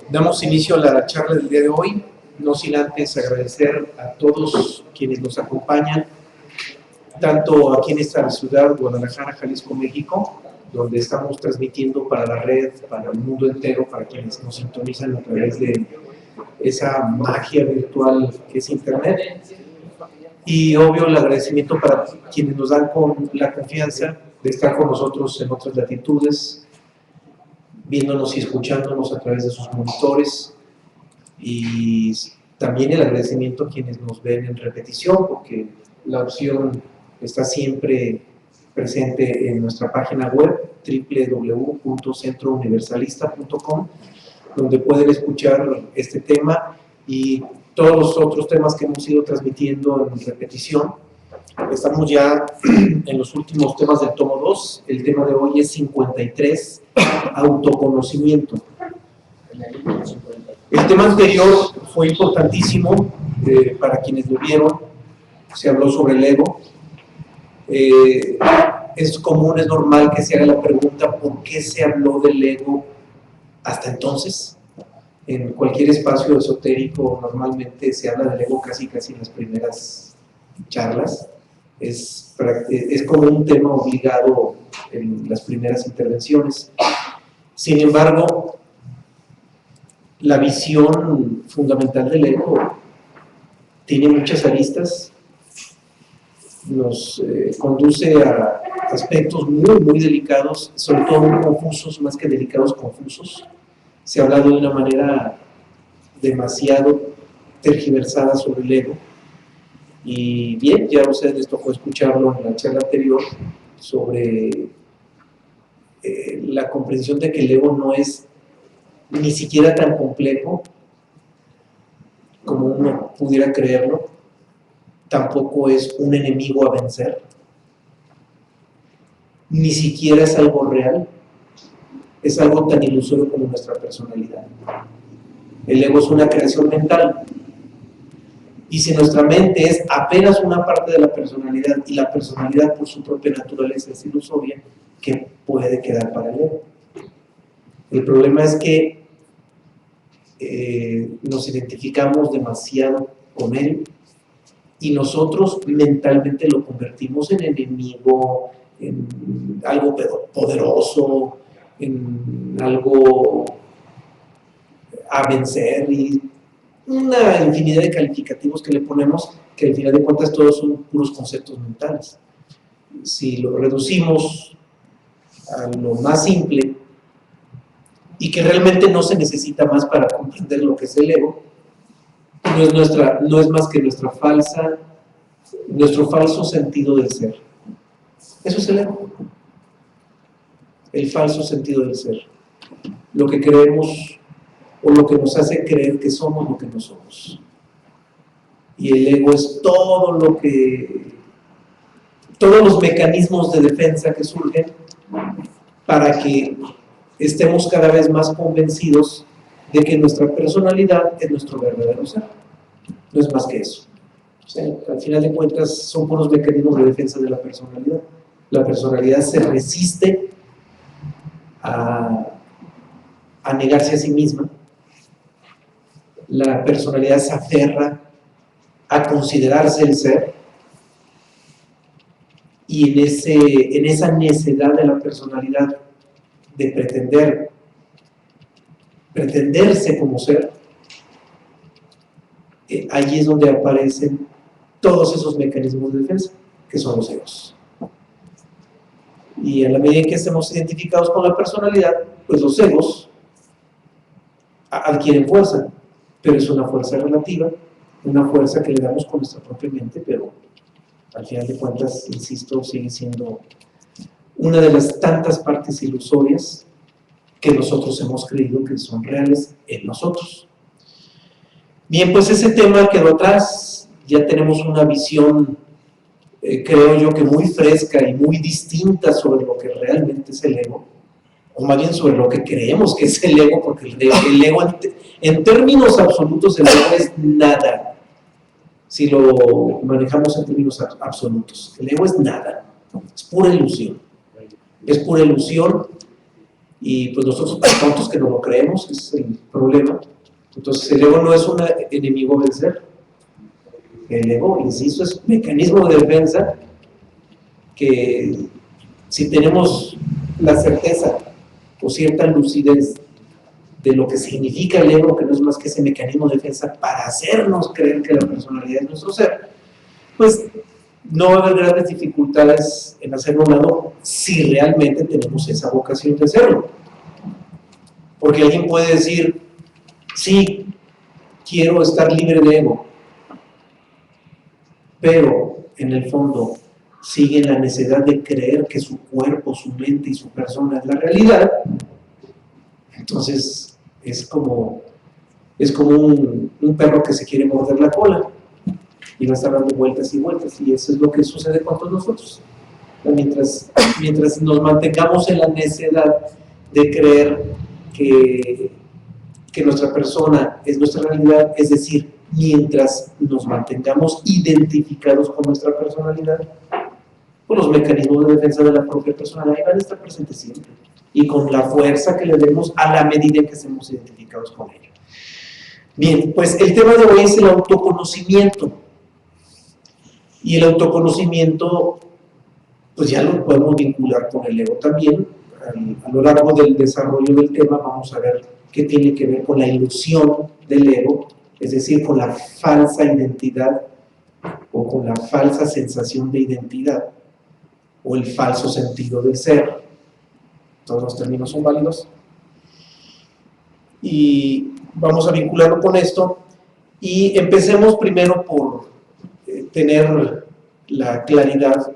Damos inicio a la charla del día de hoy, no sin antes agradecer a todos quienes nos acompañan, tanto aquí en esta ciudad, Guadalajara, Jalisco, México, donde estamos transmitiendo para la red, para el mundo entero, para quienes nos sintonizan a través de esa magia virtual que es Internet. Y obvio el agradecimiento para quienes nos dan con la confianza de estar con nosotros en otras latitudes, viéndonos y escuchándonos a través de sus monitores, y también el agradecimiento a quienes nos ven en repetición, porque la opción está siempre presente en nuestra página web www.centrouniversalista.com, donde pueden escuchar este tema y todos los otros temas que hemos ido transmitiendo en repetición. Estamos ya en los últimos temas del tomo 2. El tema de hoy es 53, autoconocimiento. El tema anterior fue importantísimo para quienes lo vieron. Se habló sobre el ego. Es común, es normal que se haga la pregunta: ¿por qué se habló del ego hasta entonces? En cualquier espacio esotérico normalmente se habla del ego casi en las primeras charlas. Es como un tema obligado en las primeras intervenciones. Sin embargo, la visión fundamental del ego tiene muchas aristas, nos conduce a aspectos muy delicados, sobre todo muy confusos, más que delicados, confusos. Se ha hablado de una manera demasiado tergiversada sobre el ego. Y bien, ya a ustedes les tocó escucharlo en la charla anterior sobre la comprensión de que el ego no es ni siquiera tan complejo como uno pudiera creerlo. Tampoco es un enemigo a vencer, ni siquiera es algo real, es algo tan ilusorio como nuestra personalidad. El ego es una creación mental, y si nuestra mente es apenas una parte de la personalidad, y la personalidad por su propia naturaleza es ilusoria, ¿qué puede quedar para el ego? El problema es que nos identificamos demasiado con él, y nosotros mentalmente lo convertimos en enemigo, en algo poderoso, en algo a vencer, y una infinidad de calificativos que le ponemos, que al final de cuentas todos son puros conceptos mentales. Si lo reducimos a lo más simple, y que realmente no se necesita más para comprender lo que es el ego, no es más que nuestro falso sentido del ser. Eso es el ego, el falso sentido del ser, lo que creemos o lo que nos hace creer que somos lo que no somos. Y el ego es todos los mecanismos de defensa que surgen para que estemos cada vez más convencidos de que nuestra personalidad es nuestro verdadero ser. No es más que eso. O sea, al final de cuentas son puros mecanismos de defensa de la personalidad. La personalidad se resiste a negarse a sí misma. La personalidad se aferra a considerarse el ser, y en esa necedad de la personalidad de pretenderse como ser, allí es donde aparecen todos esos mecanismos de defensa, que son los egos. Y a la medida en que estemos identificados con la personalidad, pues los egos adquieren fuerza, pero es una fuerza relativa, una fuerza que le damos con nuestra propia mente, pero al final de cuentas, insisto, sigue siendo una de las tantas partes ilusorias que nosotros hemos creído que son reales en nosotros. Bien, pues ese tema quedó atrás. Ya tenemos una visión, creo yo, que muy fresca y muy distinta sobre lo que realmente es el ego, o más bien sobre lo que creemos que es el ego, porque el ego en términos absolutos, el ego es nada. Si lo manejamos en términos absolutos, el ego es nada, es pura ilusión. Es pura ilusión Y pues nosotros tan tontos que no lo creemos, ese es el problema. Entonces el ego no es un enemigo a vencer. El ego, insisto, es un mecanismo de defensa que si tenemos la certeza o cierta lucidez de lo que significa el ego, que no es más que ese mecanismo de defensa para hacernos creer que la personalidad es nuestro ser, pues no va a haber grandes dificultades en hacerlo a un lado si realmente tenemos esa vocación de hacerlo. Porque alguien puede decir, sí, quiero estar libre de ego, pero en el fondo sigue la necesidad de creer que su cuerpo, su mente y su persona es la realidad. Entonces es como un perro que se quiere morder la cola y va a estar dando vueltas y vueltas, y eso es lo que sucede con todos nosotros. Mientras nos mantengamos en la necedad de creer que nuestra persona es nuestra realidad, es decir, mientras nos mantengamos identificados con nuestra personalidad, pues los mecanismos de defensa de la propia personalidad van a estar presentes siempre, y con la fuerza que le demos a la medida en que estemos identificados con ella. Bien, pues el tema de hoy es el autoconocimiento. Y el autoconocimiento, pues ya lo podemos vincular con el ego también. A lo largo del desarrollo del tema vamos a ver qué tiene que ver con la ilusión del ego, es decir, con la falsa identidad o con la falsa sensación de identidad o el falso sentido del ser. Todos los términos son válidos. Y vamos a vincularlo con esto. Y empecemos primero por tener la claridad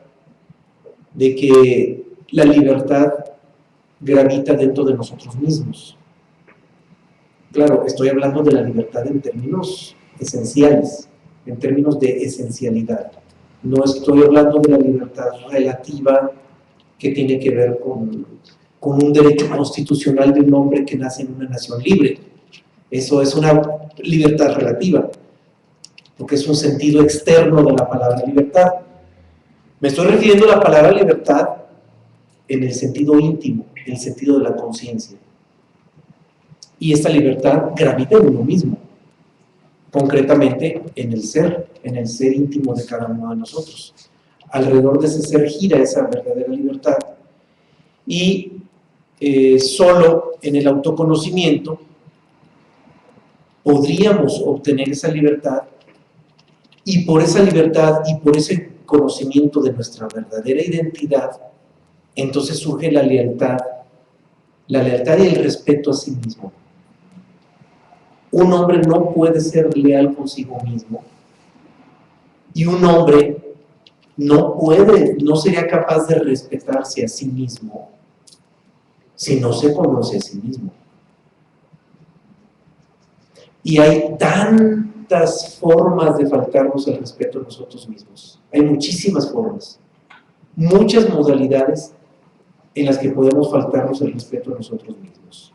de que la libertad gravita dentro de nosotros mismos. Claro, estoy hablando de la libertad en términos esenciales, en términos de esencialidad. No estoy hablando de la libertad relativa que tiene que ver con un derecho constitucional de un hombre que nace en una nación libre. Eso es una libertad relativa, porque es un sentido externo de la palabra libertad. Me estoy refiriendo a la palabra libertad en el sentido íntimo, en el sentido de la conciencia. Y esta libertad gravita en uno mismo, concretamente en el ser íntimo de cada uno de nosotros. Alrededor de ese ser gira esa verdadera libertad. Y solo en el autoconocimiento podríamos obtener esa libertad, y por esa libertad y por ese conocimiento de nuestra verdadera identidad, entonces surge la lealtad y el respeto a sí mismo. Un hombre no puede ser leal consigo mismo, y un hombre no sería capaz de respetarse a sí mismo si no se conoce a sí mismo. Y hay tantas formas de faltarnos el respeto a nosotros mismos. Hay muchísimas formas, muchas modalidades en las que podemos faltarnos el respeto a nosotros mismos.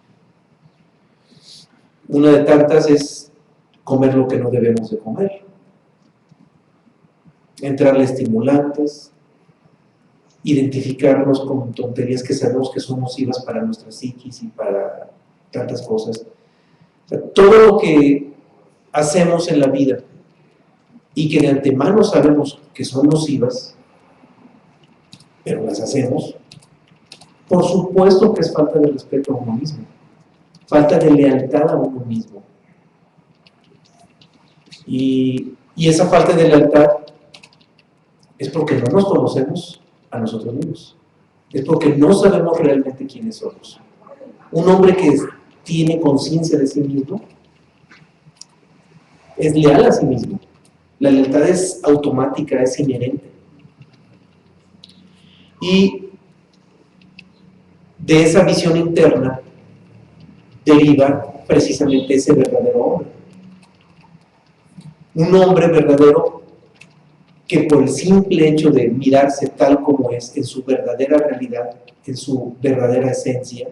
Una de tantas es comer lo que no debemos de comer, entrarle a estimulantes, identificarnos con tonterías que sabemos que son nocivas para nuestra psiquis y para tantas cosas. O sea, todo lo que hacemos en la vida y que de antemano sabemos que son nocivas, pero las hacemos, por supuesto que es falta de respeto a uno mismo, falta de lealtad a uno mismo. Y esa falta de lealtad es porque no nos conocemos a nosotros mismos, es porque no sabemos realmente quiénes somos. Un hombre que tiene conciencia de sí mismo es leal a sí mismo. La lealtad es automática, es inherente. Y de esa visión interna deriva precisamente ese verdadero hombre. Un hombre verdadero que por el simple hecho de mirarse tal como es, en su verdadera realidad, en su verdadera esencia,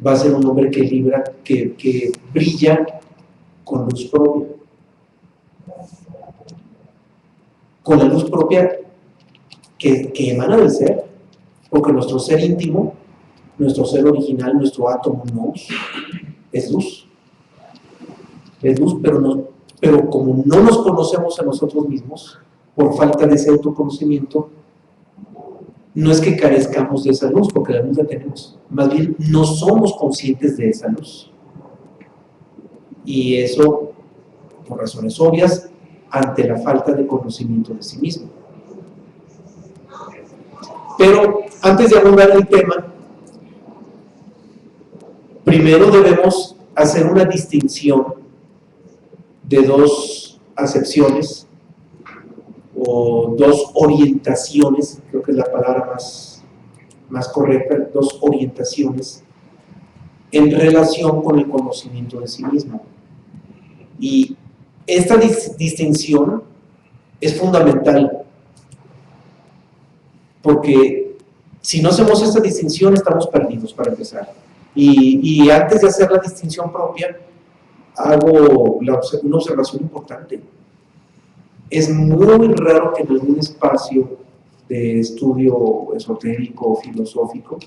va a ser un hombre que brilla con luz propia. Con la luz propia que emana del ser, porque nuestro ser íntimo nuestro ser original, nuestro átomo nous, es luz. Es luz, pero como no nos conocemos a nosotros mismos, por falta de ese autoconocimiento, no es que carezcamos de esa luz, porque la luz la tenemos. Más bien, no somos conscientes de esa luz. Y eso, por razones obvias, ante la falta de conocimiento de sí mismo. Pero antes de abordar el tema, primero debemos hacer una distinción de dos acepciones o dos orientaciones, creo que es la palabra más correcta, dos orientaciones en relación con el conocimiento de sí mismo. Y esta distinción es fundamental, porque si no hacemos esta distinción estamos perdidos para empezar. Y antes de hacer la distinción propia, hago una observación importante. Es muy raro que en algún espacio de estudio esotérico o filosófico,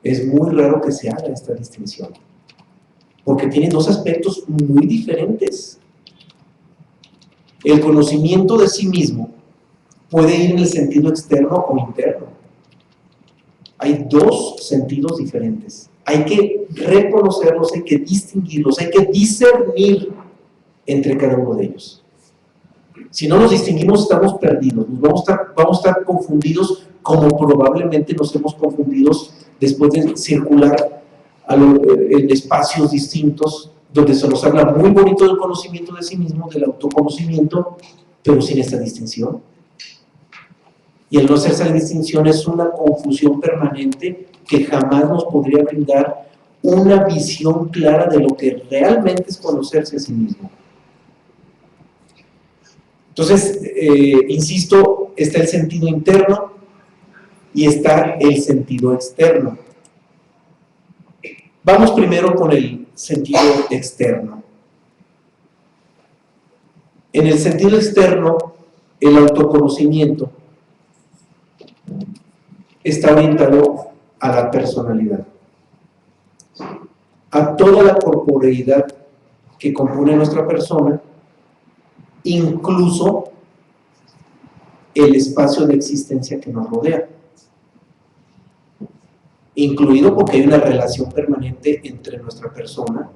es muy raro que se haga esta distinción, porque tiene dos aspectos muy diferentes. El conocimiento de sí mismo puede ir en el sentido externo o interno. Hay dos sentidos diferentes. Hay que reconocerlos, hay que distinguirlos, hay que discernir entre cada uno de ellos. Si no los distinguimos, estamos perdidos, vamos a estar confundidos, como probablemente nos hemos confundido después de circular en espacios distintos, donde se nos habla muy bonito del conocimiento de sí mismo, del autoconocimiento, pero sin esta distinción. Y el no hacerse la distinción es una confusión permanente que jamás nos podría brindar una visión clara de lo que realmente es conocerse a sí mismo. Entonces, insisto, está el sentido interno y está el sentido externo. Vamos primero con el sentido externo. En el sentido externo, el autoconocimiento está orientado a la personalidad, a toda la corporeidad que compone nuestra persona, incluso el espacio de existencia que nos rodea, incluido porque hay una relación permanente entre nuestra persona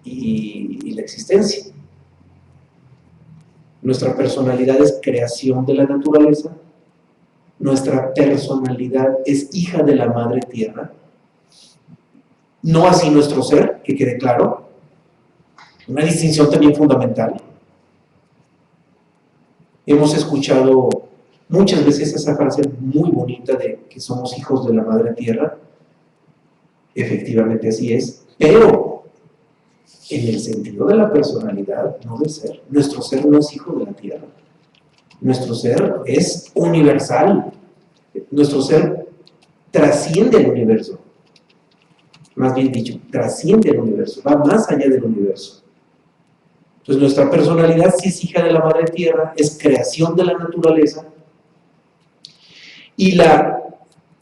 y la existencia. Nuestra personalidad es creación de la naturaleza, nuestra personalidad es hija de la madre tierra, no así nuestro ser, que quede claro, una distinción también fundamental. Hemos escuchado muchas veces esa frase muy bonita de que somos hijos de la madre tierra. Efectivamente así es, pero en el sentido de la personalidad, no del ser. Nuestro ser no es hijo de la tierra. Nuestro ser es universal. Nuestro ser trasciende el universo. Más bien dicho, trasciende el universo, va más allá del universo. Entonces nuestra personalidad sí es hija de la madre tierra, es creación de la naturaleza, y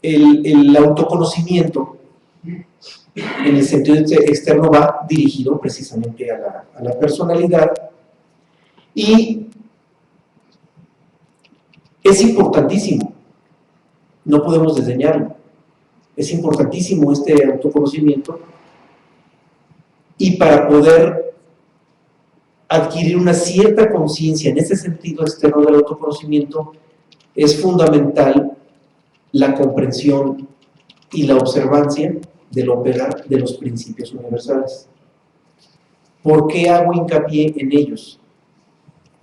el autoconocimiento en el sentido externo va dirigido precisamente a la personalidad, y es importantísimo, no podemos desdeñarlo, es importantísimo este autoconocimiento, y para poder adquirir una cierta conciencia en ese sentido externo del autoconocimiento, es fundamental la comprensión y la observancia del operar de los principios universales. ¿Por qué hago hincapié en ellos?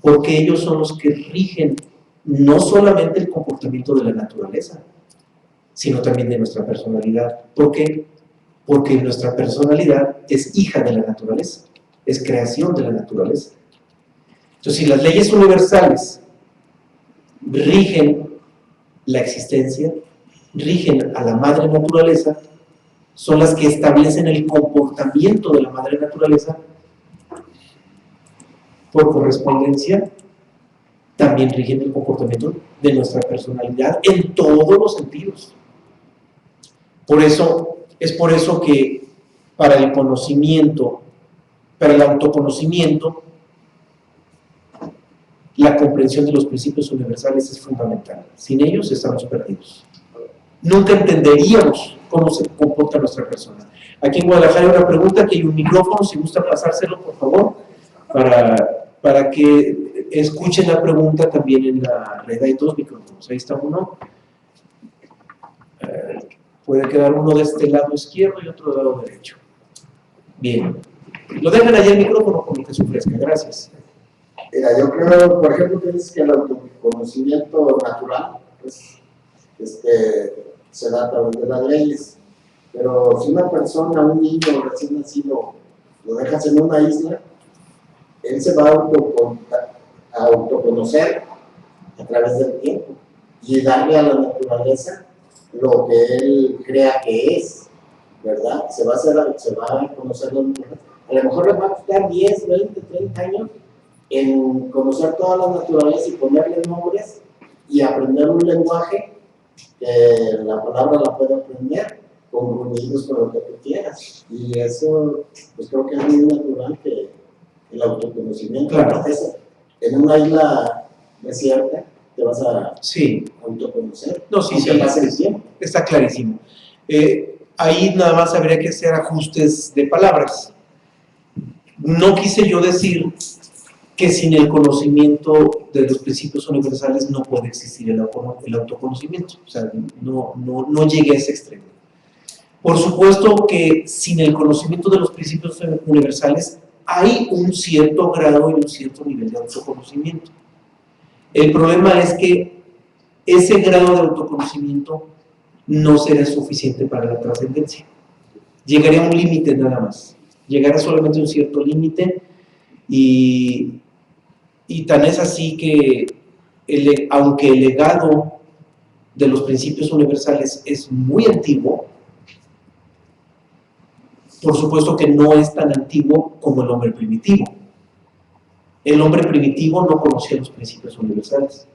Porque ellos son los que rigen no solamente el comportamiento de la naturaleza, sino también de nuestra personalidad. ¿Por qué? Porque nuestra personalidad es hija de la naturaleza, es creación de la naturaleza. Entonces, si las leyes universales rigen la existencia, rigen a la madre naturaleza, son las que establecen el comportamiento de la madre naturaleza, por correspondencia, también rigen el comportamiento de nuestra personalidad en todos los sentidos. Es por eso que para el conocimiento, para el autoconocimiento, la comprensión de los principios universales es fundamental. Sin ellos estamos perdidos. Nunca entenderíamos cómo se comporta nuestra persona. Aquí en Guadalajara hay una pregunta, que hay un micrófono, si gusta pasárselo, por favor, para que escuchen la pregunta también en la red. Hay dos micrófonos, ahí está uno. Puede quedar uno de este lado izquierdo y otro del lado derecho. Bien. Lo dejan allá el micrófono con lo que se ofrezca. Gracias. Mira, yo creo, por ejemplo, que dices que el autoconocimiento natural pues, se da a través de las leyes. Pero si una persona, un niño recién nacido, lo dejas en una isla, él se va a autoconocer a través del tiempo y darle a la naturaleza lo que él crea que es, ¿verdad? Se va a conocer los niños. A lo mejor le va a costar 10, 20, 30 años en conocer toda la naturaleza y ponerle nombres y aprender un lenguaje que la palabra la puede aprender con gruñidos, con lo que tú quieras. Y eso, pues creo que es muy natural que el autoconocimiento, claro. En una isla desierta, te vas a sí. autoconocer. No, sí, sí, está clarísimo. Ahí nada más habría que hacer ajustes de palabras. No quise yo decir que sin el conocimiento de los principios universales no puede existir el autoconocimiento. O sea, no llegué a ese extremo. Por supuesto que sin el conocimiento de los principios universales hay un cierto grado y un cierto nivel de autoconocimiento. El problema es que ese grado de autoconocimiento no será suficiente para la trascendencia. Llegaría a un límite nada más. Llegará solamente a un cierto límite y tan es así que aunque el legado de los principios universales es muy antiguo, por supuesto que no es tan antiguo como el hombre primitivo. El hombre primitivo no conocía los principios universales.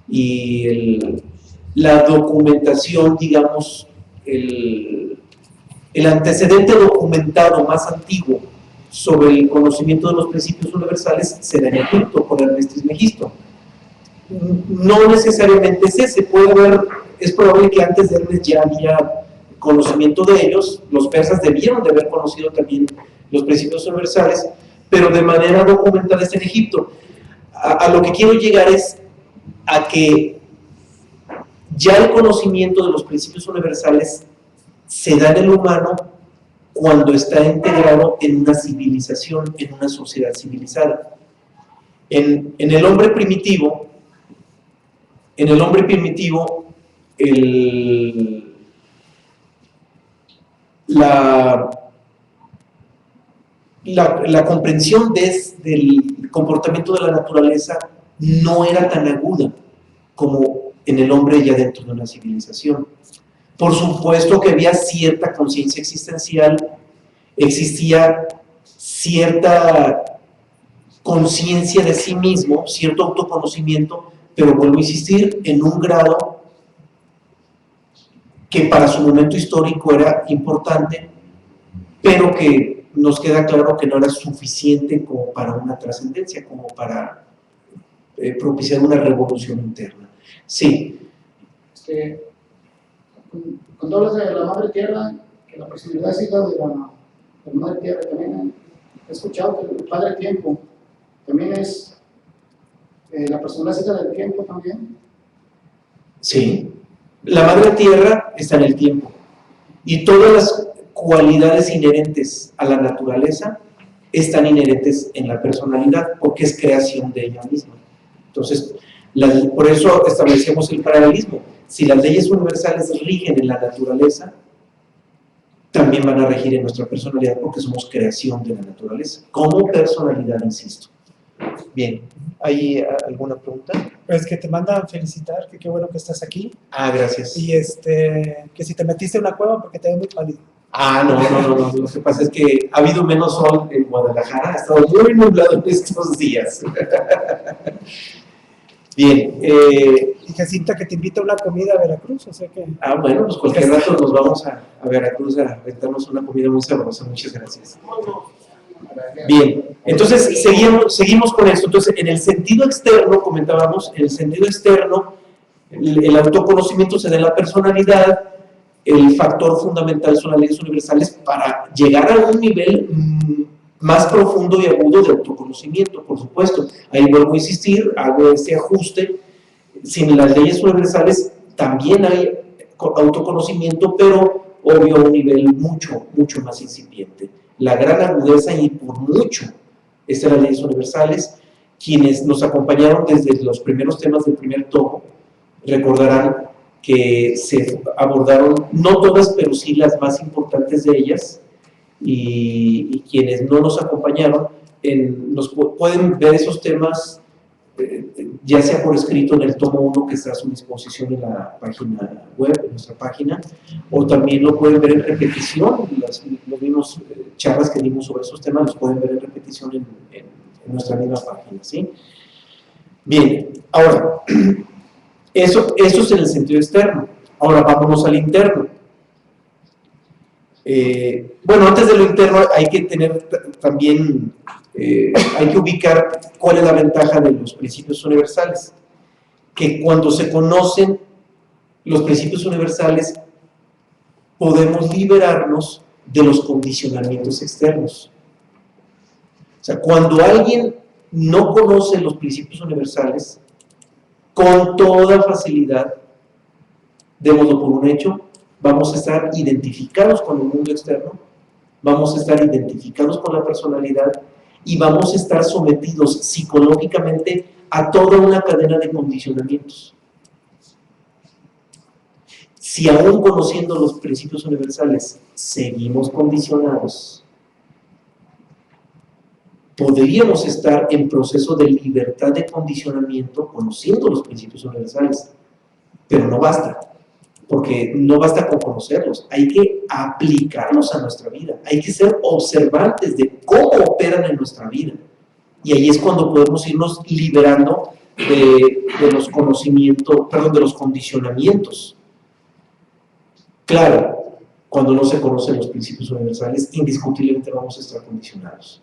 Y la documentación, digamos, el antecedente documentado más antiguo sobre el conocimiento de los principios universales se da en Egipto, por Hermes Trismegisto. No necesariamente es ese, es probable que antes de Hermes ya había conocimiento de ellos. Los persas debieron de haber conocido también los principios universales, pero de manera documental es en Egipto. A lo que quiero llegar es a que ya el conocimiento de los principios universales se da en el humano cuando está integrado en una civilización, en una sociedad civilizada. En el hombre primitivo, la comprensión del comportamiento de la naturaleza no era tan aguda como en el hombre ya dentro de una civilización. Por supuesto que había cierta conciencia existencial, existía cierta conciencia de sí mismo, cierto autoconocimiento, pero vuelvo a insistir, en un grado que para su momento histórico era importante, pero que nos queda claro que no era suficiente como para una trascendencia, como para propiciar una revolución interna. Sí. Cuando hablas de la Madre Tierra, que la personalidad es hija de la Madre Tierra, también he escuchado que el Padre Tiempo también es la personalidad es hija del tiempo también. Sí. La Madre Tierra está en el tiempo y todas las cualidades inherentes a la naturaleza están inherentes en la personalidad porque es creación de ella misma. Entonces, por eso establecemos el paralelismo. Si las leyes universales rigen en la naturaleza, también van a regir en nuestra personalidad porque somos creación de la naturaleza. Como personalidad, insisto. Bien, ¿hay alguna pregunta? Pues que te mandan felicitar, que qué bueno que estás aquí. Ah, gracias. Y que si te metiste en una cueva porque te ves muy pálido. Ah, no. Lo que pasa es que ha habido menos sol en Guadalajara, ha estado muy nublado en estos días. Bien, Jacinta que te invita a una comida a Veracruz, o sea que... Ah, bueno, pues cualquier rato nos vamos a Veracruz a aventarnos una comida muy sabrosa. Muchas gracias. Bien, entonces seguimos con esto. Entonces, en el sentido externo, comentábamos, en el sentido externo, el autoconocimiento se da en la personalidad. El factor fundamental son las leyes universales para llegar a un nivel más profundo y agudo de autoconocimiento, por supuesto. Ahí vuelvo a insistir, hago este ajuste. Sin las leyes universales también hay autoconocimiento, pero obvio a un nivel mucho, mucho más incipiente. La gran agudeza y por mucho es en las leyes universales. Quienes nos acompañaron desde los primeros temas del primer tomo recordarán que se abordaron, no todas, pero sí las más importantes de ellas, y quienes no nos acompañaron pueden ver esos temas ya sea por escrito en el tomo 1 que está a su disposición en la página web, en nuestra página, o también lo pueden ver en repetición. Los mismos charlas que dimos sobre esos temas los pueden ver en repetición en nuestra misma página, ¿sí? Bien, ahora, eso es en el sentido externo. Ahora vámonos al interno. Bueno, antes de lo interno hay que tener también, hay que ubicar cuál es la ventaja de los principios universales. Que cuando se conocen los principios universales, podemos liberarnos de los condicionamientos externos. O sea, cuando alguien no conoce los principios universales, con toda facilidad, démoslo por un hecho, vamos a estar identificados con el mundo externo, vamos a estar identificados con la personalidad y vamos a estar sometidos psicológicamente a toda una cadena de condicionamientos. Si aún conociendo los principios universales seguimos condicionados, podríamos estar en proceso de libertad de condicionamiento conociendo los principios universales, pero no basta. Porque no basta con conocerlos, hay que aplicarlos a nuestra vida, hay que ser observantes de cómo operan en nuestra vida. Y ahí es cuando podemos irnos liberando de los conocimientos, de los condicionamientos. Claro, cuando no se conocen los principios universales, indiscutiblemente vamos a estar condicionados.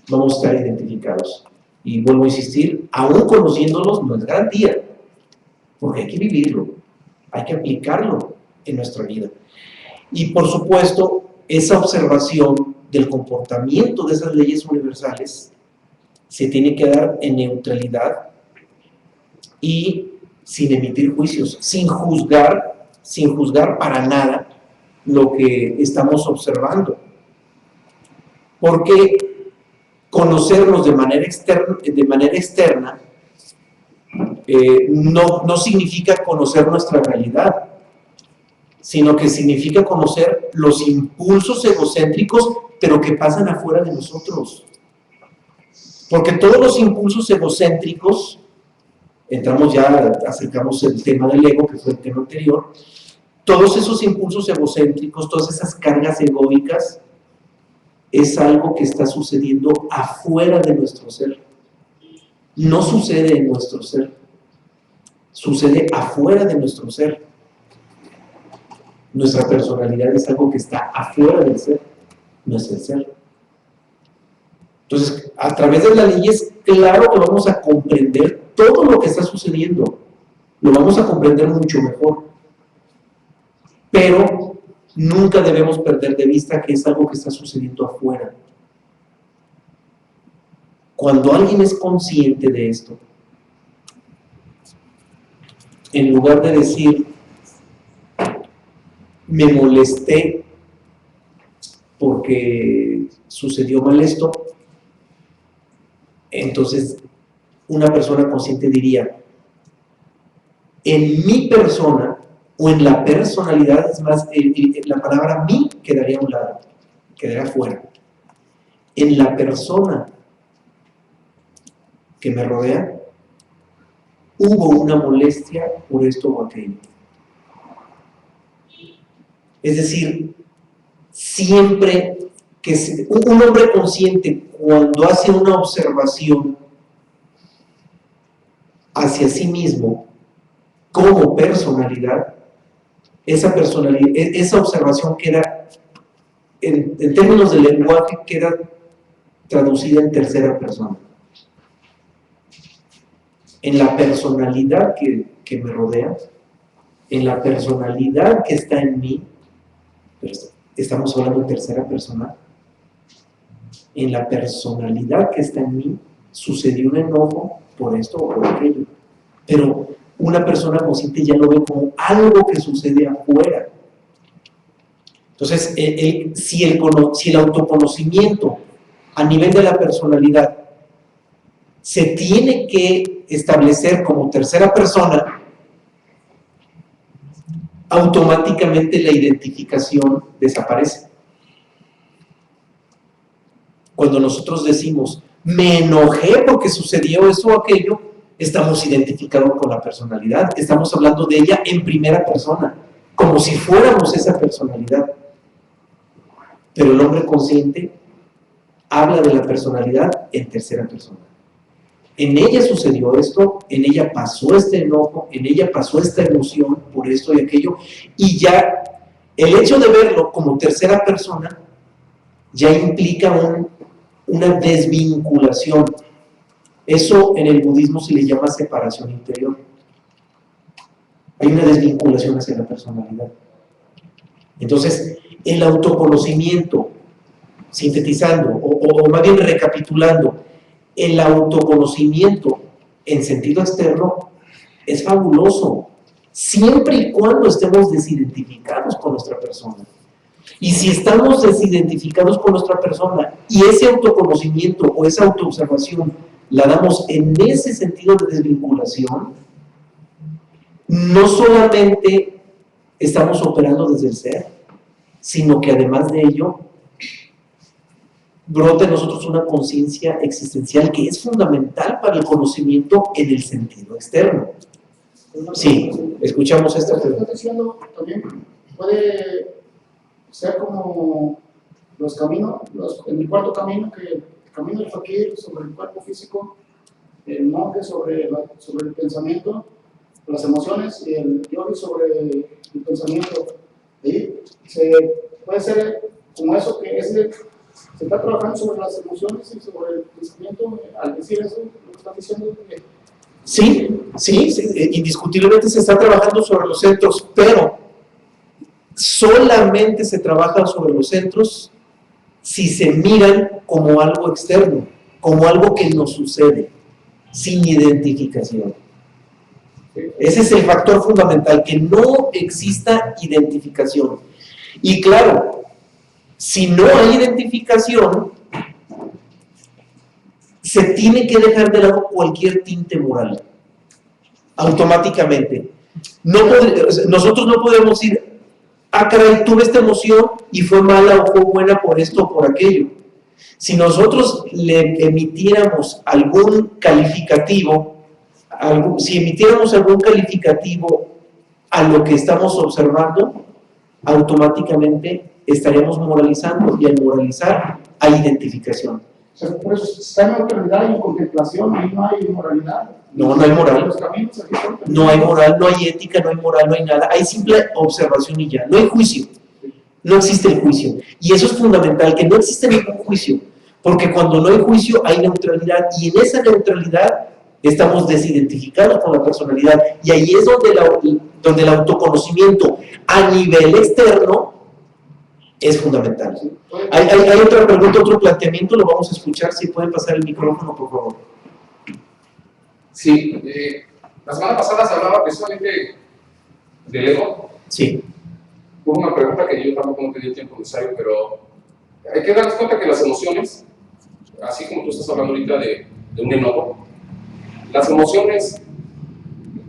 Vamos a estar identificados. Y vuelvo a insistir, aún conociéndolos no es garantía, porque hay que vivirlo. Hay que aplicarlo en nuestra vida. Y por supuesto, esa observación del comportamiento de esas leyes universales se tiene que dar en neutralidad y sin emitir juicios, sin juzgar para nada lo que estamos observando. Porque conocerlos de manera externa no significa conocer nuestra realidad, sino que significa conocer los impulsos egocéntricos, pero que pasan afuera de nosotros. Porque todos los impulsos egocéntricos, acercamos el tema del ego, que fue el tema anterior, todos esos impulsos egocéntricos, todas esas cargas egoicas, es algo que está sucediendo afuera de nuestro ser. No sucede en nuestro ser. Sucede afuera de nuestro ser. Nuestra personalidad es algo que está afuera del ser, no es el ser. Entonces, a través de las leyes, claro que vamos a comprender todo lo que está sucediendo. Lo vamos a comprender mucho mejor. Pero nunca debemos perder de vista que es algo que está sucediendo afuera. Cuando alguien es consciente de esto, en lugar de decir, me molesté porque sucedió mal esto, entonces una persona consciente diría, en mi persona o en la personalidad, es más, la palabra mí quedaría a un lado, quedaría afuera. En la persona que me rodea, hubo una molestia por esto o aquello. Es decir, siempre que un hombre consciente, cuando hace una observación hacia sí mismo, como personalidad, esa observación queda, en términos de lenguaje, queda traducida en tercera persona. En la personalidad que me rodea, en la personalidad que está en mí, pero estamos hablando en tercera persona, en la personalidad que está en mí, sucedió un enojo por esto o por aquello, pero una persona consciente ya lo ve como algo que sucede afuera. Entonces, si el autoconocimiento a nivel de la personalidad se tiene que establecer como tercera persona, automáticamente la identificación desaparece. Cuando nosotros decimos, me enojé porque sucedió eso o aquello, estamos identificados con la personalidad, estamos hablando de ella en primera persona, como si fuéramos esa personalidad. Pero el hombre consciente habla de la personalidad en tercera persona. En ella sucedió esto, en ella pasó este enojo, en ella pasó esta emoción por esto y aquello, y ya el hecho de verlo como tercera persona ya implica una desvinculación. Eso en el budismo se le llama separación interior. Hay una desvinculación hacia la personalidad. Entonces, el autoconocimiento, sintetizando, o más bien recapitulando, el autoconocimiento en sentido externo es fabuloso, siempre y cuando estemos desidentificados con nuestra persona. Y si estamos desidentificados con nuestra persona y ese autoconocimiento o esa autoobservación la damos en ese sentido de desvinculación, no solamente estamos operando desde el ser, sino que además de ello brota en nosotros una conciencia existencial que es fundamental para el conocimiento en el sentido externo. Sí, escuchamos esta pregunta. Estás diciendo también puede ser como los caminos, en el cuarto camino, que el camino del fakir sobre el cuerpo físico, el monje sobre el pensamiento, las emociones, y el yogi sobre el pensamiento. Ahí puede ser como eso, que se está trabajando sobre las emociones y sobre el pensamiento. Al decir eso, lo que están diciendo que Sí, indiscutiblemente se está trabajando sobre los centros, pero solamente se trabaja sobre los centros si se miran como algo externo, como algo que nos sucede, sin identificación. Ese es el factor fundamental, que no exista identificación. Y claro, si no hay identificación, se tiene que dejar de lado cualquier tinte moral, automáticamente. Nosotros no podemos decir, ah, caray, tuve esta emoción y fue mala o fue buena por esto o por aquello. Si nosotros le emitiéramos algún calificativo, a lo que estamos observando, automáticamente estaríamos moralizando, y al moralizar hay identificación. por eso está en neutralidad y en contemplación, ahí no hay moralidad. No hay moral. Los caminos aquí son también. No hay moral, no hay ética, no hay moral, no hay nada. Hay simple observación y ya. No hay juicio. No existe el juicio. Y eso es fundamental, que no existe ningún juicio. Porque cuando no hay juicio hay neutralidad. Y en esa neutralidad estamos desidentificados con la personalidad. Y ahí es donde el autoconocimiento a nivel externo es fundamental. Hay otra pregunta, otro planteamiento, lo vamos a escuchar. Si pueden pasar el micrófono, por favor. Sí, la semana pasada se hablaba precisamente del ego. Sí. Hubo una pregunta que yo tampoco no tenía el tiempo necesario, pero hay que darnos cuenta que las emociones, así como tú estás hablando ahorita de un enojo, las emociones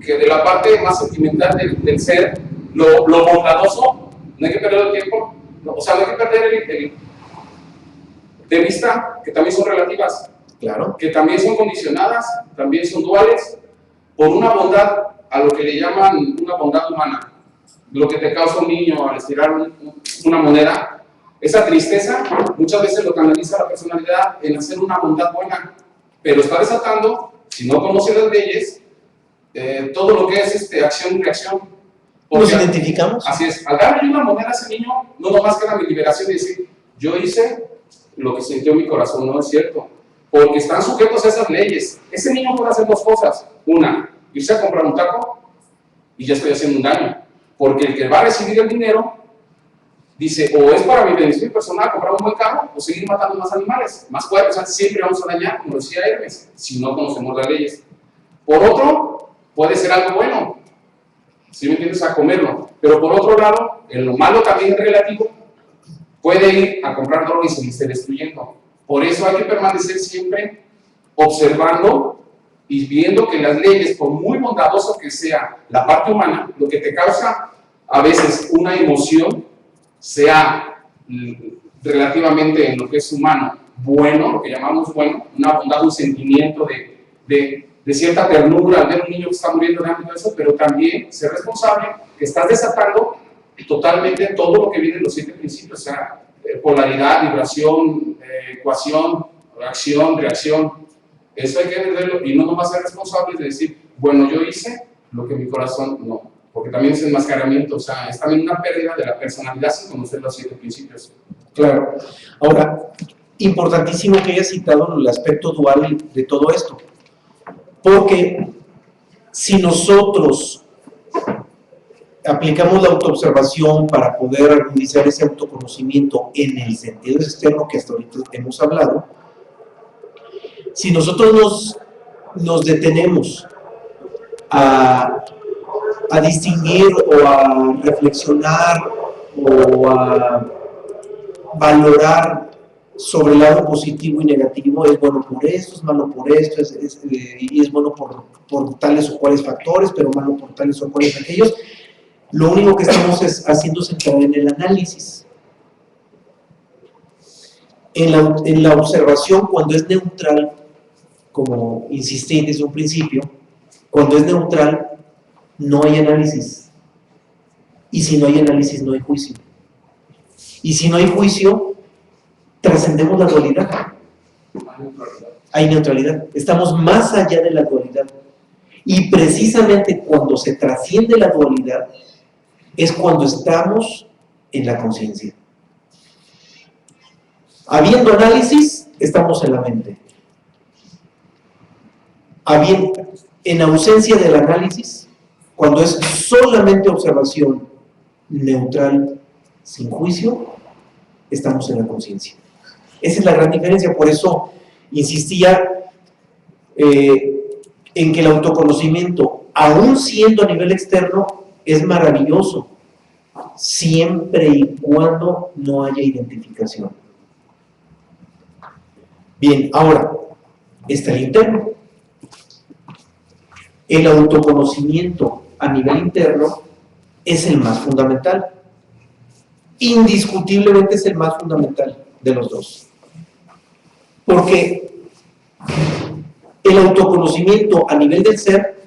que de la parte más sentimental del ser, lo bondadoso, no hay que perder el tiempo, o sea, no hay que perder de vista que también son relativas. Claro. Que también son condicionadas, también son duales, por una bondad, a lo que le llaman una bondad humana, lo que te causa un niño al estirar una moneda. Esa tristeza muchas veces lo canaliza la personalidad en hacer una bondad buena, pero está desatando, si no conoce las leyes, todo lo que es acción y reacción. ¿Nos Porque- identificamos? Así es, al darle una moneda a ese niño, no nomás queda mi liberación y decir, yo hice lo que sintió mi corazón, no es cierto, porque están sujetos a esas leyes. Ese niño puede hacer dos cosas: una, irse a comprar un taco y ya estoy haciendo un daño, porque el que va a recibir el dinero dice, o es para mi beneficio personal comprar un buen carro, o seguir matando más animales, más cuerpos. O sea, siempre vamos a dañar, como decía Hermes, si no conocemos las leyes. Por otro, puede ser algo bueno, ¿sí me entiendes? A comerlo. Pero por otro lado, en lo malo también es relativo, puede ir a comprar droga y seguirse destruyendo. Por eso hay que permanecer siempre observando y viendo que las leyes, por muy bondadoso que sea la parte humana, lo que te causa a veces una emoción, sea relativamente en lo que es humano, bueno, lo que llamamos bueno, una bondad, un sentimiento de cierta ternura al ver un niño que está muriendo de hambre y todo eso, pero también ser responsable que estás desatando totalmente todo lo que viene en los 7 principios, o sea, polaridad, vibración, ecuación, acción, reacción. Eso hay que verlo y no nomás ser responsable de decir, bueno, yo hice lo que mi corazón no, porque también es enmascaramiento, o sea, es también una pérdida de la personalidad sin conocer los 7 principios. Claro. Ahora, importantísimo que hayas citado el aspecto dual de todo esto, porque si nosotros aplicamos la autoobservación para poder agudizar ese autoconocimiento en el sentido externo que hasta ahorita hemos hablado, si nosotros nos detenemos a distinguir o a reflexionar o a valorar sobre el lado positivo y negativo, es bueno por esto, es malo por esto, y es bueno por tales o cuales factores, pero malo por tales o cuales aquellos, lo único que estamos haciendo es entrar en el análisis. En la observación, cuando es neutral, como insistí desde un principio, cuando es neutral, no hay análisis. Y si no hay análisis, no hay juicio. Y si no hay juicio, trascendemos la dualidad. Hay neutralidad. Estamos más allá de la dualidad. Y precisamente cuando se trasciende la dualidad, es cuando estamos en la conciencia. Habiendo análisis, estamos en la mente. En ausencia del análisis, cuando es solamente observación neutral, sin juicio, estamos en la conciencia. Esa es la gran diferencia. Por eso insistía en que el autoconocimiento, aún siendo a nivel externo, es maravilloso, siempre y cuando no haya identificación. Bien, ahora, está el interno. El autoconocimiento a nivel interno es el más fundamental. Indiscutiblemente es el más fundamental de los dos. Porque el autoconocimiento a nivel del ser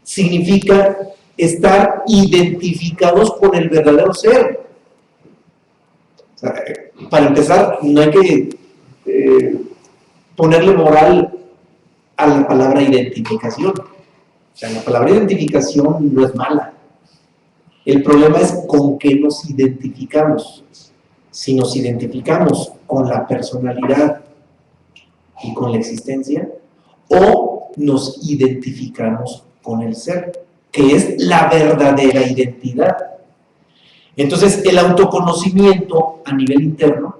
significa estar identificados con el verdadero ser. O sea, para empezar, no hay que ponerle moral a la palabra identificación. O sea, la palabra identificación no es mala. El problema es con qué nos identificamos. Si nos identificamos con la personalidad y con la existencia, o nos identificamos con el ser, que es la verdadera identidad. Entonces, el autoconocimiento a nivel interno,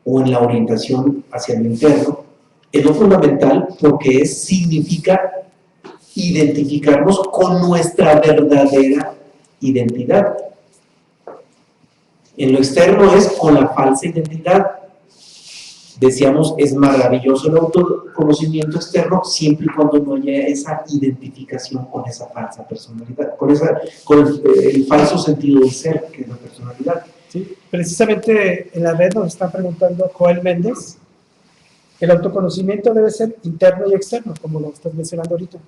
o en la orientación hacia lo interno, es lo fundamental porque significa identificarnos con nuestra verdadera identidad. En lo externo es con la falsa identidad. Decíamos, es maravilloso el autoconocimiento externo siempre y cuando no haya esa identificación con esa falsa personalidad, con el falso sentido del ser, que es la personalidad. ¿Sí? Precisamente en la red nos está preguntando Joel Méndez, el autoconocimiento debe ser interno y externo, como lo estás mencionando ahorita,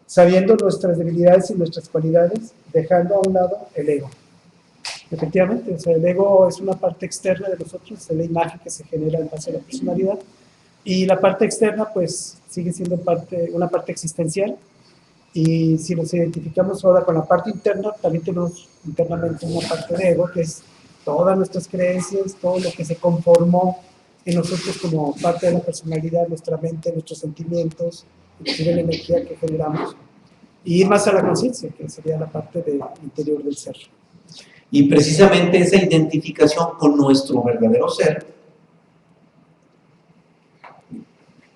sabiendo nuestras debilidades y nuestras cualidades, dejando a un lado el ego. Efectivamente, o sea, el ego es una parte externa de nosotros, es la imagen que se genera en base a la personalidad, y la parte externa pues sigue siendo una parte existencial, Y si nos identificamos ahora con la parte interna, también tenemos internamente una parte de ego, que es todas nuestras creencias, todo lo que se conformó en nosotros como parte de la personalidad, nuestra mente, nuestros sentimientos, inclusive la energía que generamos. Y ir más a la conciencia, que sería la parte del interior del ser. Y precisamente esa identificación con nuestro verdadero ser,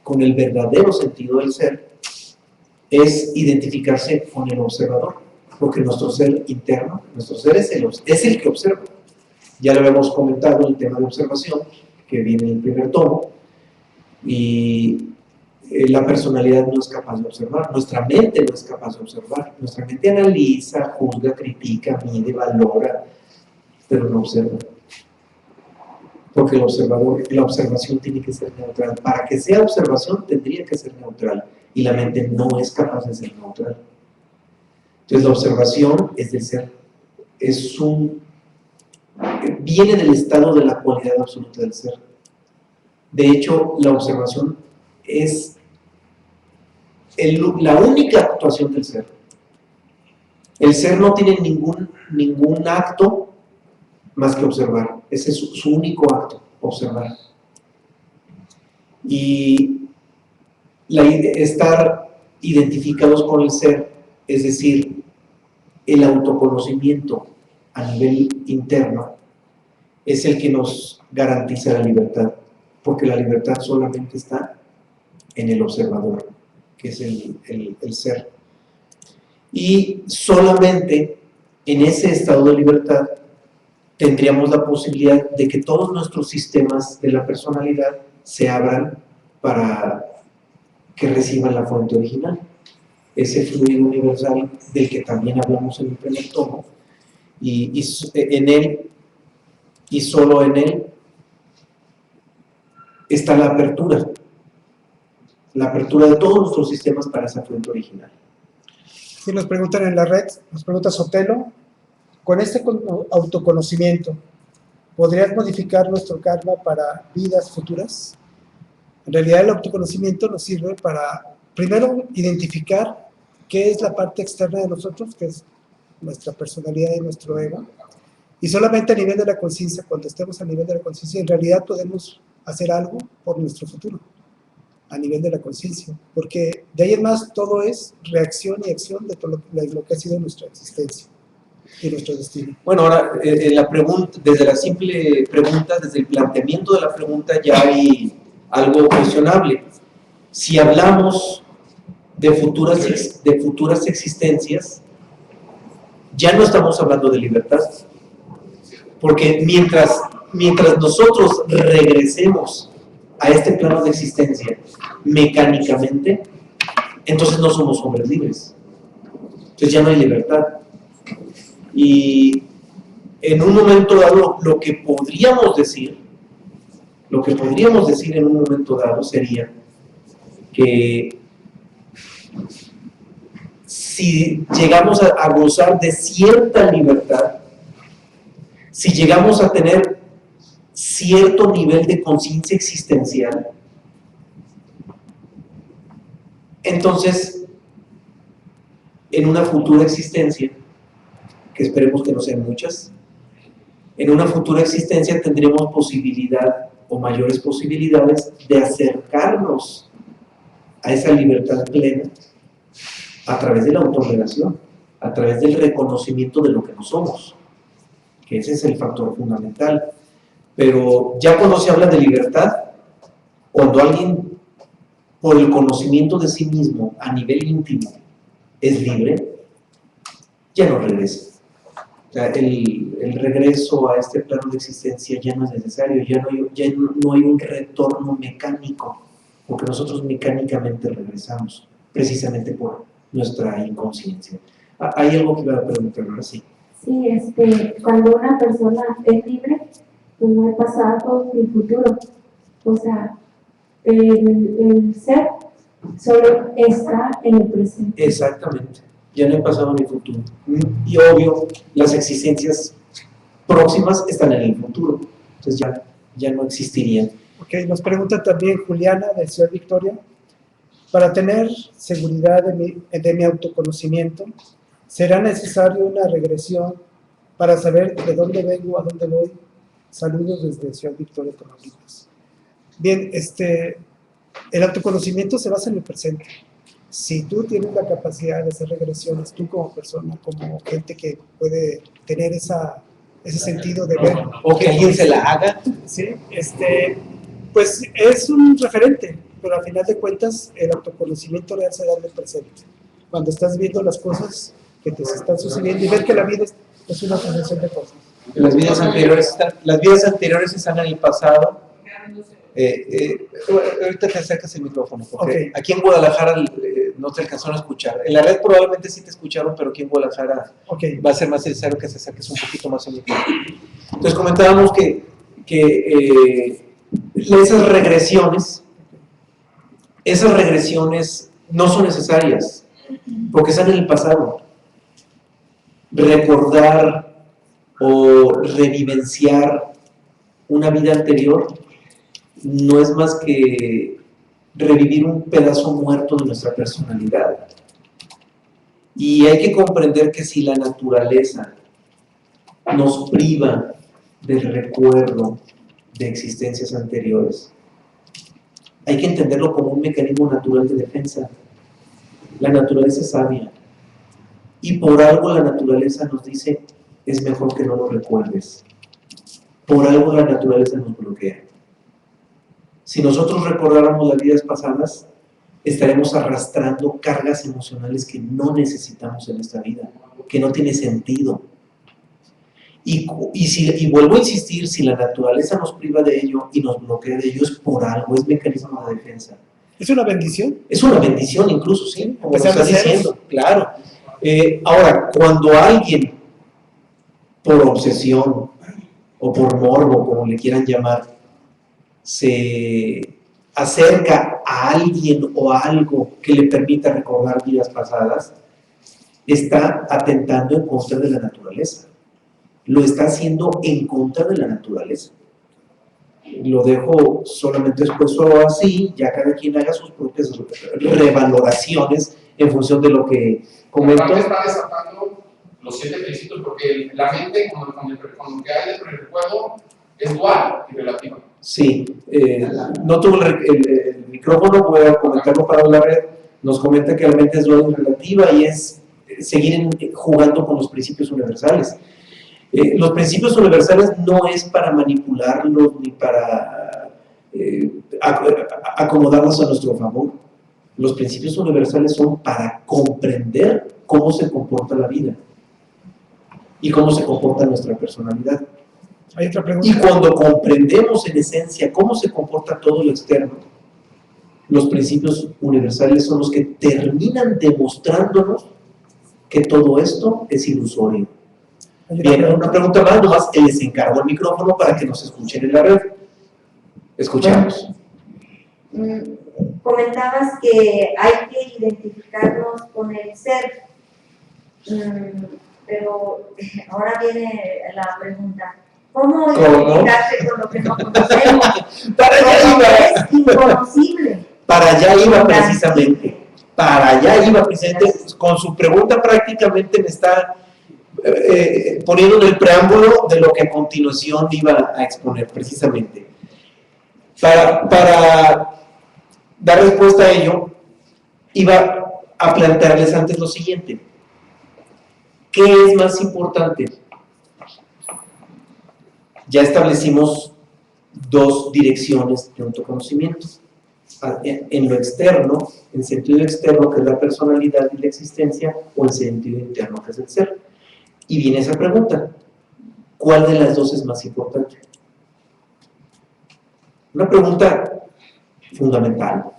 con el verdadero sentido del ser, es identificarse con el observador, porque nuestro ser interno, nuestro ser es el que observa. Ya lo habíamos comentado en el tema de observación, que viene en el primer tomo, y la personalidad no es capaz de observar, nuestra mente no es capaz de observar, nuestra mente analiza, juzga, critica, mide, valora, pero no observa. Porque la observación tiene que ser neutral. Para que sea observación tendría que ser neutral, y la mente no es capaz de ser neutral. Entonces la observación es del ser, viene del estado de la cualidad absoluta del ser. De hecho, la observación es la única actuación del ser. El ser no tiene ningún acto más que observar. Ese es su único acto, observar. Y estar identificados con el ser, es decir, el autoconocimiento a nivel interno, es el que nos garantiza la libertad, porque la libertad solamente está en el observador, que es el ser. Y solamente en ese estado de libertad tendríamos la posibilidad de que todos nuestros sistemas de la personalidad se abran para que reciban la fuente original, ese fluido universal del que también hablamos en el primer tomo, y en él, y solo en él, está la apertura de todos nuestros sistemas para esa fuente original. Si nos preguntan en la red, nos pregunta Sotelo, con este autoconocimiento, ¿podrías modificar nuestro karma para vidas futuras? En realidad el autoconocimiento nos sirve para, primero, identificar qué es la parte externa de nosotros, que es nuestra personalidad y nuestro ego, y solamente a nivel de la conciencia, cuando estemos a nivel de la conciencia, en realidad podemos hacer algo por nuestro futuro, a nivel de la conciencia, porque de ahí en más todo es reacción y acción de todo lo que ha sido nuestra existencia y nuestro destino. Bueno, ahora, la pregunta, desde la simple pregunta, desde el planteamiento de la pregunta ya hay algo cuestionable. Si hablamos de futuras existencias, ya no estamos hablando de libertad, porque mientras nosotros regresemos a este plano de existencia mecánicamente, entonces no somos hombres libres, entonces ya no hay libertad. Y en un momento dado, lo que podríamos decir en un momento dado sería que si llegamos a gozar de cierta libertad, si llegamos a tener cierto nivel de conciencia existencial, entonces en una futura existencia, que esperemos que no sean muchas, en una futura existencia tendremos posibilidad o mayores posibilidades de acercarnos a esa libertad plena a través de la autorrelación, a través del reconocimiento de lo que no somos, que ese es el factor fundamental. Pero ya cuando se habla de libertad, cuando alguien por el conocimiento de sí mismo a nivel íntimo es libre, ya no regresa. O sea, el regreso a este plano de existencia ya no es necesario, ya no hay un retorno mecánico, porque nosotros mecánicamente regresamos, precisamente por nuestra inconsciencia. ¿Hay algo que iba a preguntar ahora? Sí. Sí, cuando una persona es libre, pues no hay pasado ni futuro. O sea, el ser solo está en el presente. Exactamente. Ya no hay pasado ni futuro. Y obvio, las existencias próximas están en el futuro. Entonces ya no existirían. Ok, nos pregunta también Juliana de Ciudad Victoria. Para tener seguridad de mi autoconocimiento, será necesario una regresión para saber de dónde vengo, a dónde voy. Saludos desde Ciudad Victoria, Tamaulipas. Bien, el autoconocimiento se basa en el presente. Si tú tienes la capacidad de hacer regresiones, tú como persona, como gente que puede tener ese sentido de ver, O que alguien se la haga. ¿sí? Pues es un referente, pero al final de cuentas el autoconocimiento real se da en el presente. Cuando estás viendo las cosas que te están sucediendo y ver que la vida es una sucesión de cosas. Las vidas anteriores están en el pasado. Ahorita te acercas el micrófono, porque Okay. Aquí en Guadalajara no te alcanzaron a escuchar. En la red probablemente sí te escucharon, pero aquí en Guadalajara Okay. va a ser más necesario que se acerques un poquito más al micrófono. Entonces comentábamos que esas regresiones no son necesarias, porque están en el pasado. Recordar o revivenciar una vida anterior no es más que revivir un pedazo muerto de nuestra personalidad. Y hay que comprender que si la naturaleza nos priva del recuerdo de existencias anteriores, hay que entenderlo como un mecanismo natural de defensa. La naturaleza es sabia y por algo la naturaleza nos dice: es mejor que no lo recuerdes. Por algo la naturaleza nos bloquea. Si nosotros recordáramos las vidas pasadas, estaremos arrastrando cargas emocionales que no necesitamos en esta vida, que no tiene sentido. Y vuelvo a insistir, si la naturaleza nos priva de ello y nos bloquea de ello, es por algo, es mecanismo de defensa. ¿Es una bendición? Es una bendición incluso, ¿sí? Como lo Empezar estás de ceros. diciendo, claro. Ahora, cuando alguien, por obsesión o por morbo, como le quieran llamar, se acerca a alguien o a algo que le permita recordar vidas pasadas, está atentando en contra de la naturaleza. Lo está haciendo en contra de la naturaleza. Lo dejo solamente expuesto así, ya cada quien haga sus propias revaloraciones en función de lo que comentó. Aparte está desatando los 7 principios, porque la mente, con lo que hay dentro del recuerdo, es dual y relativa. Sí, no tuvo el micrófono, voy a comentarlo para la red. Nos comenta que la mente es dual y relativa y es seguir jugando con los principios universales. Los principios universales no es para manipularlos ni para acomodarlos a nuestro favor. Los principios universales son para comprender cómo se comporta la vida y cómo se comporta nuestra personalidad. Hay otra pregunta. Y cuando comprendemos en esencia cómo se comporta todo lo externo, los principios universales son los que terminan demostrándonos que todo esto es ilusorio. Bien, una pregunta más, nomás que les encargo el micrófono para que nos escuchen en la red. Escuchamos. Comentabas que hay que identificarnos con el ser, pero ahora viene la pregunta: ¿cómo identificarse con lo que no conocemos? Para allá iba. Es inconocible. Para allá iba precisamente. Para allá iba precisamente. Con su pregunta prácticamente me está poniendo en el preámbulo de lo que a continuación iba a exponer precisamente. Para dar respuesta a ello, iba a plantearles antes lo siguiente: ¿qué es más importante? Ya establecimos 2 direcciones de autoconocimiento. En lo externo, en sentido externo, que es la personalidad y la existencia, o en sentido interno, que es el ser. Y viene esa pregunta: ¿cuál de las 2 es más importante? Una pregunta fundamental.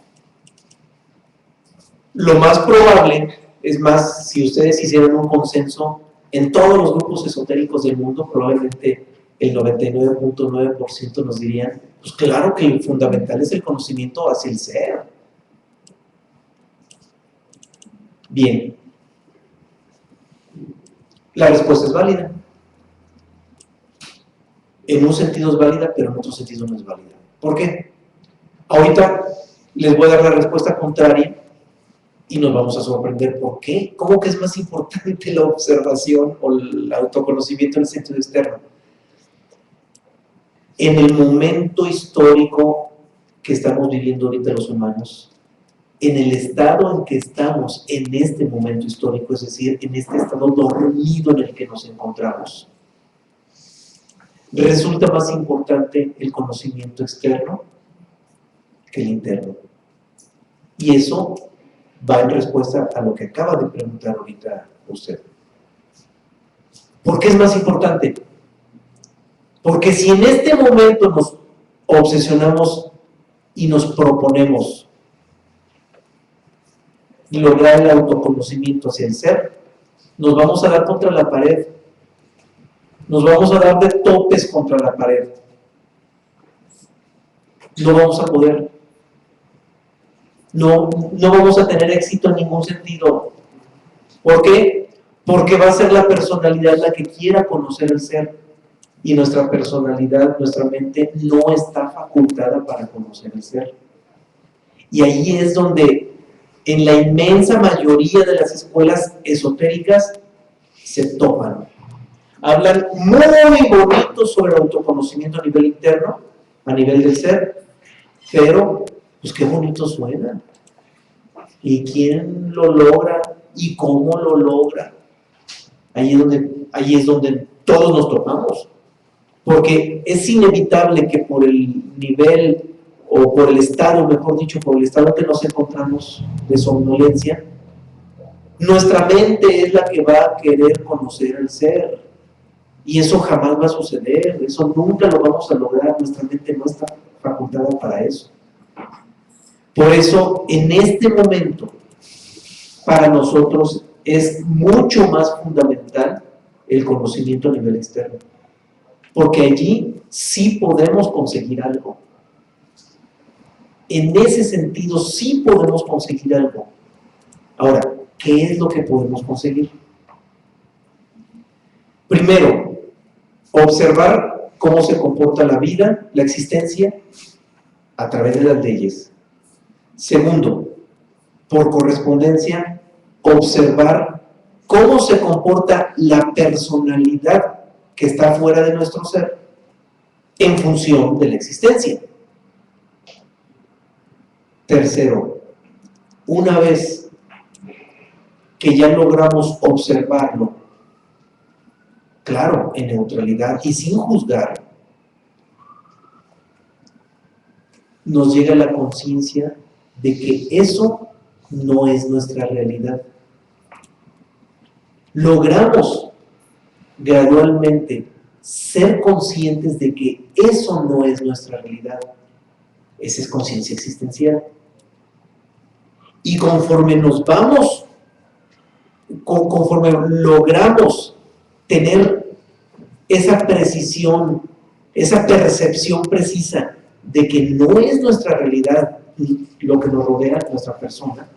Lo más probable, es más, si ustedes hicieran un consenso en todos los grupos esotéricos del mundo, probablemente el 99.9% nos dirían: pues claro que lo fundamental es el conocimiento hacia el ser. Bien. La respuesta es válida. En un sentido es válida, pero en otro sentido no es válida. ¿Por qué? Ahorita les voy a dar la respuesta contraria Y nos vamos a sorprender por qué. ¿Cómo que es más importante la observación o el autoconocimiento en el sentido externo? En el momento histórico que estamos viviendo ahorita los humanos, en el estado en que estamos en este momento histórico, es decir, en este estado dormido en el que nos encontramos, resulta más importante el conocimiento externo que el interno. Y eso va en respuesta a lo que acaba de preguntar ahorita usted. ¿Por qué es más importante? Porque si en este momento nos obsesionamos y nos proponemos lograr el autoconocimiento hacia el ser, nos vamos a dar contra la pared, nos vamos a dar de topes contra la pared, no vamos a poder, no vamos a tener éxito en ningún sentido. ¿Por qué? Porque va a ser la personalidad la que quiera conocer el ser, y nuestra personalidad, nuestra mente no está facultada para conocer el ser. Y ahí es donde en la inmensa mayoría de las escuelas esotéricas se topan. Hablan muy bonito sobre el autoconocimiento a nivel interno, a nivel del ser, pero pues qué bonito suena. ¿Y quién lo logra? ¿Y cómo lo logra? Ahí es donde todos nos topamos. Porque es inevitable que por el nivel, o por el estado, mejor dicho, por el estado en que nos encontramos de somnolencia, nuestra mente es la que va a querer conocer al ser. Y eso jamás va a suceder, eso nunca lo vamos a lograr, nuestra mente no está facultada para eso. Por eso, en este momento, para nosotros es mucho más fundamental el conocimiento a nivel externo. Porque allí sí podemos conseguir algo. En ese sentido sí podemos conseguir algo. Ahora, ¿qué es lo que podemos conseguir? Primero, observar cómo se comporta la vida, la existencia, a través de las leyes. Segundo, por correspondencia, observar cómo se comporta la personalidad que está fuera de nuestro ser en función de la existencia. Tercero, una vez que ya logramos observarlo, claro, en neutralidad y sin juzgar, nos llega la conciencia de que eso no es nuestra realidad. Logramos gradualmente ser conscientes de que eso no es nuestra realidad. Esa es conciencia existencial. Y conforme logramos tener esa precisión, esa percepción precisa de que no es nuestra realidad lo que nos rodea, nuestra persona,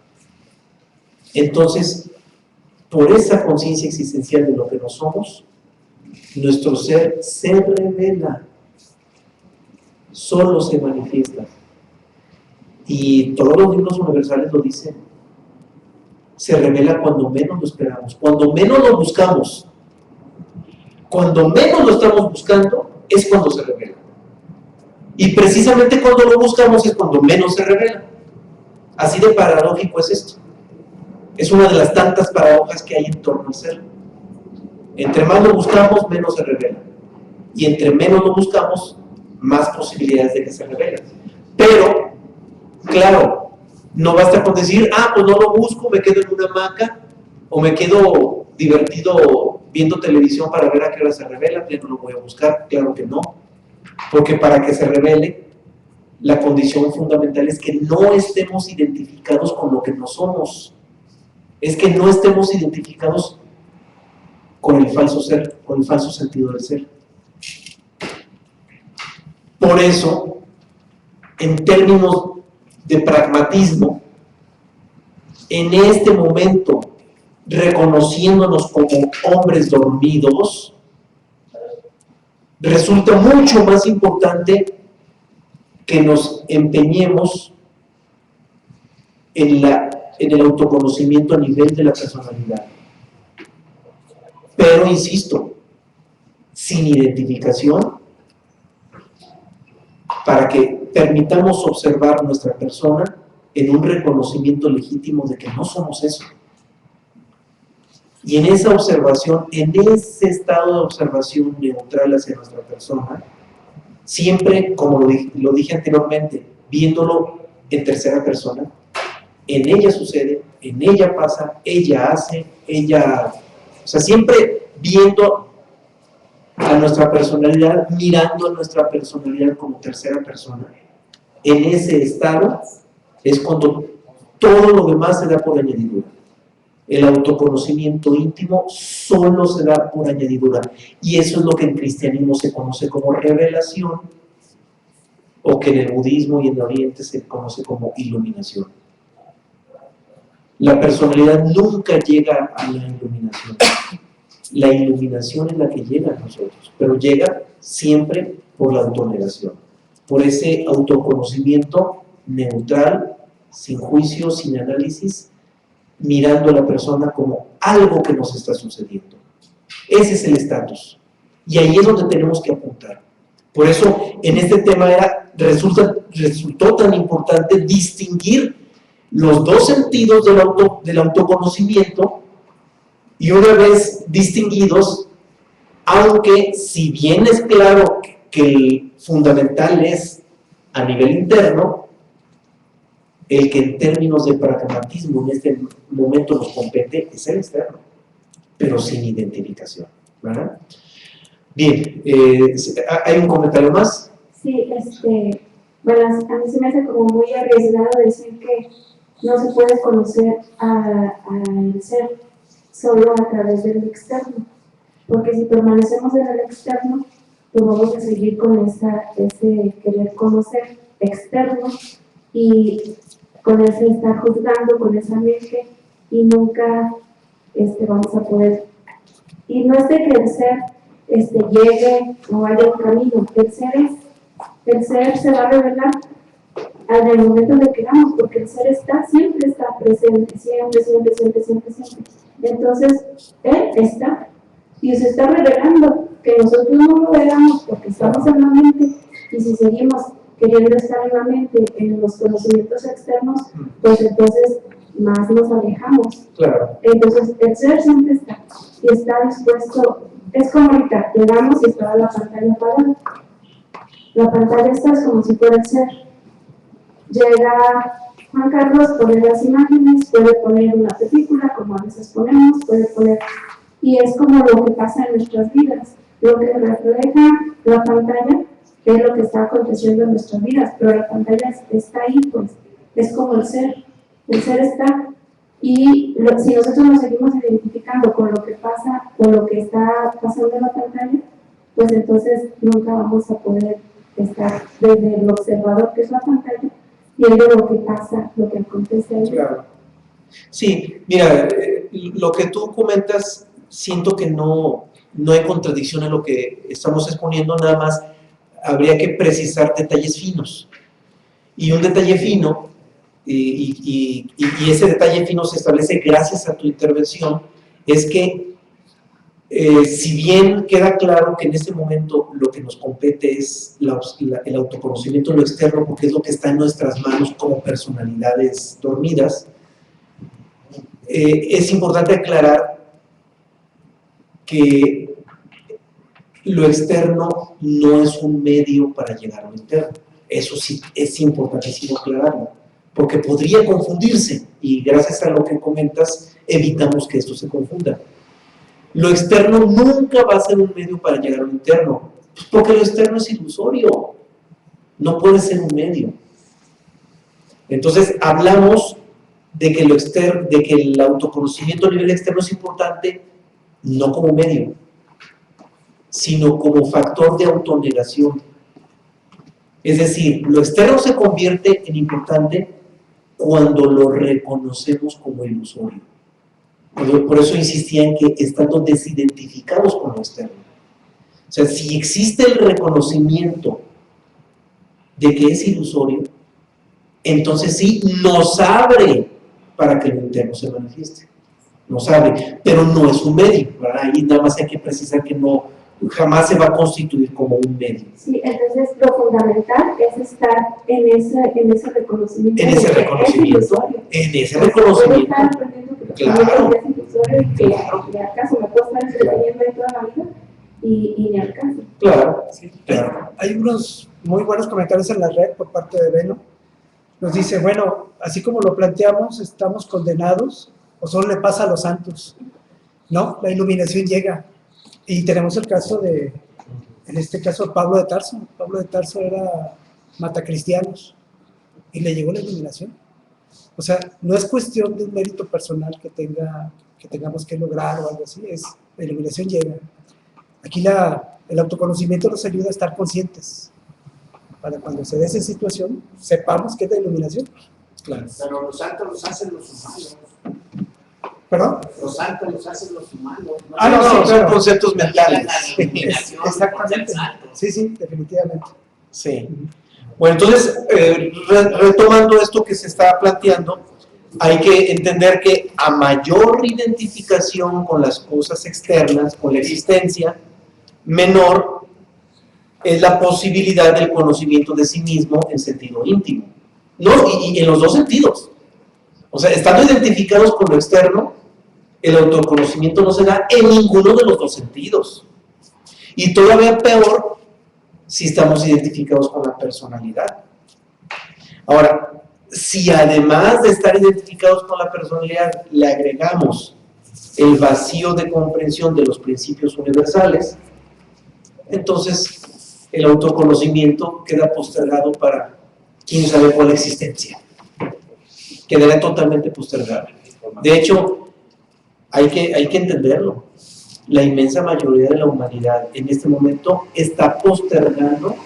entonces, por esa conciencia existencial de lo que no somos, nuestro ser se revela, solo se manifiesta. Y todos los libros universales lo dicen. Se revela cuando menos lo esperamos, cuando menos lo buscamos. Cuando menos lo estamos buscando, es cuando se revela. Y precisamente cuando lo buscamos es cuando menos se revela. Así de paradójico es esto. Es una de las tantas paradojas que hay en torno al ser. Entre más lo buscamos, menos se revela. Y entre menos lo buscamos, más posibilidades de que se revele. Pero, claro, no basta con decir, pues no lo busco, me quedo en una hamaca, o me quedo divertido viendo televisión para ver a qué hora se revela, ya no lo voy a buscar. Claro que no. Porque para que se revele, la condición fundamental es que no estemos identificados con lo que no somos. Es que no estemos identificados con el falso ser, con el falso sentido del ser. Por eso, en términos de pragmatismo, en este momento, reconociéndonos como hombres dormidos, resulta mucho más importante que nos empeñemos en la en el autoconocimiento a nivel de la personalidad. Pero, insisto, sin identificación, para que permitamos observar nuestra persona en un reconocimiento legítimo de que no somos eso. Y en esa observación, en ese estado de observación neutral hacia nuestra persona, siempre, como lo dije anteriormente, viéndolo en tercera persona, en ella sucede, en ella pasa, ella hace, ella... O sea, siempre viendo a nuestra personalidad, mirando a nuestra personalidad como tercera persona, en ese estado es cuando todo lo demás se da por añadidura. El autoconocimiento íntimo solo se da por añadidura. Y eso es lo que en cristianismo se conoce como revelación, o que en el budismo y en el oriente se conoce como iluminación. La personalidad nunca llega a la iluminación. La iluminación es la que llega a nosotros, pero llega siempre por la autonegación, por ese autoconocimiento neutral, sin juicio, sin análisis, mirando a la persona como algo que nos está sucediendo. Ese es el estatus. Y ahí es donde tenemos que apuntar. Por eso, en este tema resultó tan importante distinguir los dos sentidos del autoconocimiento, y una vez distinguidos, aunque si bien es claro que el fundamental es a nivel interno, el que en términos de pragmatismo en este momento nos compete es el externo, pero sin identificación, ¿verdad? Bien, ¿hay un comentario más? Sí, bueno, a mí se me hace como muy arriesgado decir que no se puede conocer al ser solo a través del externo, porque si permanecemos en el externo, pues vamos a seguir con ese querer conocer externo y con ese estar juzgando, con esa mente, y nunca vamos a poder. Y no es de que el ser llegue o vaya un camino, el ser se va a revelar en el momento en que queramos, porque el ser siempre está presente, siempre. Entonces, él está, y se está revelando, que nosotros no lo veamos porque estamos en la mente, y si seguimos queriendo estar en la mente, en los conocimientos externos, pues entonces más nos alejamos. Claro. Entonces, el ser siempre está, y está dispuesto. Es como ahorita, llegamos y estaba la pantalla apagada. La pantalla está como si fuera el ser. Llega Juan Carlos, pone las imágenes, puede poner una película, como a veces ponemos, puede poner, y es como lo que pasa en nuestras vidas, lo que refleja la pantalla, que es lo que está aconteciendo en nuestras vidas, pero la pantalla está ahí, pues, es como el ser está, y si nosotros nos seguimos identificando con lo que pasa, con lo que está pasando en la pantalla, pues entonces nunca vamos a poder estar desde el observador, que es la pantalla, viendo lo que pasa, lo que acontece ahí. Claro. Sí, mira, lo que tú comentas, siento que no hay contradicción en lo que estamos exponiendo, nada más habría que precisar detalles finos. Y un detalle fino, y ese detalle fino se establece gracias a tu intervención, es que si bien queda claro que en este momento lo que nos compete es el autoconocimiento de lo externo, porque es lo que está en nuestras manos como personalidades dormidas, es importante aclarar que lo externo no es un medio para llegar a lo interno. Eso sí es importantísimo aclararlo, porque podría confundirse, y gracias a lo que comentas evitamos que esto se confunda. Lo externo nunca va a ser un medio para llegar a lo interno, porque lo externo es ilusorio, no puede ser un medio. Entonces hablamos de que el autoconocimiento a nivel externo es importante, no como medio, sino como factor de autonegación. Es decir, lo externo se convierte en importante cuando lo reconocemos como ilusorio. Por eso insistía en que estando desidentificados con lo externo. O sea, si existe el reconocimiento de que es ilusorio, entonces sí nos abre para que lo interno se manifieste. Nos abre, pero no es un medio, ¿verdad? Ahí nada más hay que precisar que no, jamás se va a constituir como un medio. Sí, entonces lo fundamental es estar en ese reconocimiento. En ese de que reconocimiento, es ilusorio. en ese Puedo reconocimiento, estar aprendiendo que claro. es ilusorio y que ni al caso me puedo estar entreteniendo ahí toda la vida y ni al caso. claro, Sí. claro. Hay unos muy buenos comentarios en la red por parte de Beno. Nos dice, bueno, así como lo planteamos, estamos condenados, o solo le pasa a los santos. No, la iluminación llega. Y tenemos el caso de, en este caso, Pablo de Tarso. Pablo de Tarso era matacristianos y le llegó la iluminación. O sea, no es cuestión de un mérito personal que tengamos que lograr o algo así, es la iluminación llega. Aquí el autoconocimiento nos ayuda a estar conscientes. Para cuando se dé esa situación, sepamos que es la iluminación. Claro. Pero los santos los hacen los humanos. ¿Perdón? Los santos los hacen los humanos. Ah, no, sí, son claro. conceptos mentales. Exactamente. Sí, sí, definitivamente. Sí. Bueno, entonces, retomando esto que se está planteando, hay que entender que a mayor identificación con las cosas externas, con la existencia, menor es la posibilidad del conocimiento de sí mismo en sentido íntimo. No, y en los dos sentidos. O sea, estando identificados con lo externo, el autoconocimiento no se da en ninguno de los dos sentidos. Y todavía peor si estamos identificados con la personalidad. Ahora, si además de estar identificados con la personalidad le agregamos el vacío de comprensión de los principios universales, entonces el autoconocimiento queda postergado para quién sabe cuál existencia. Quedará totalmente postergado. De hecho, hay que entenderlo. La inmensa mayoría de la humanidad en este momento está postergando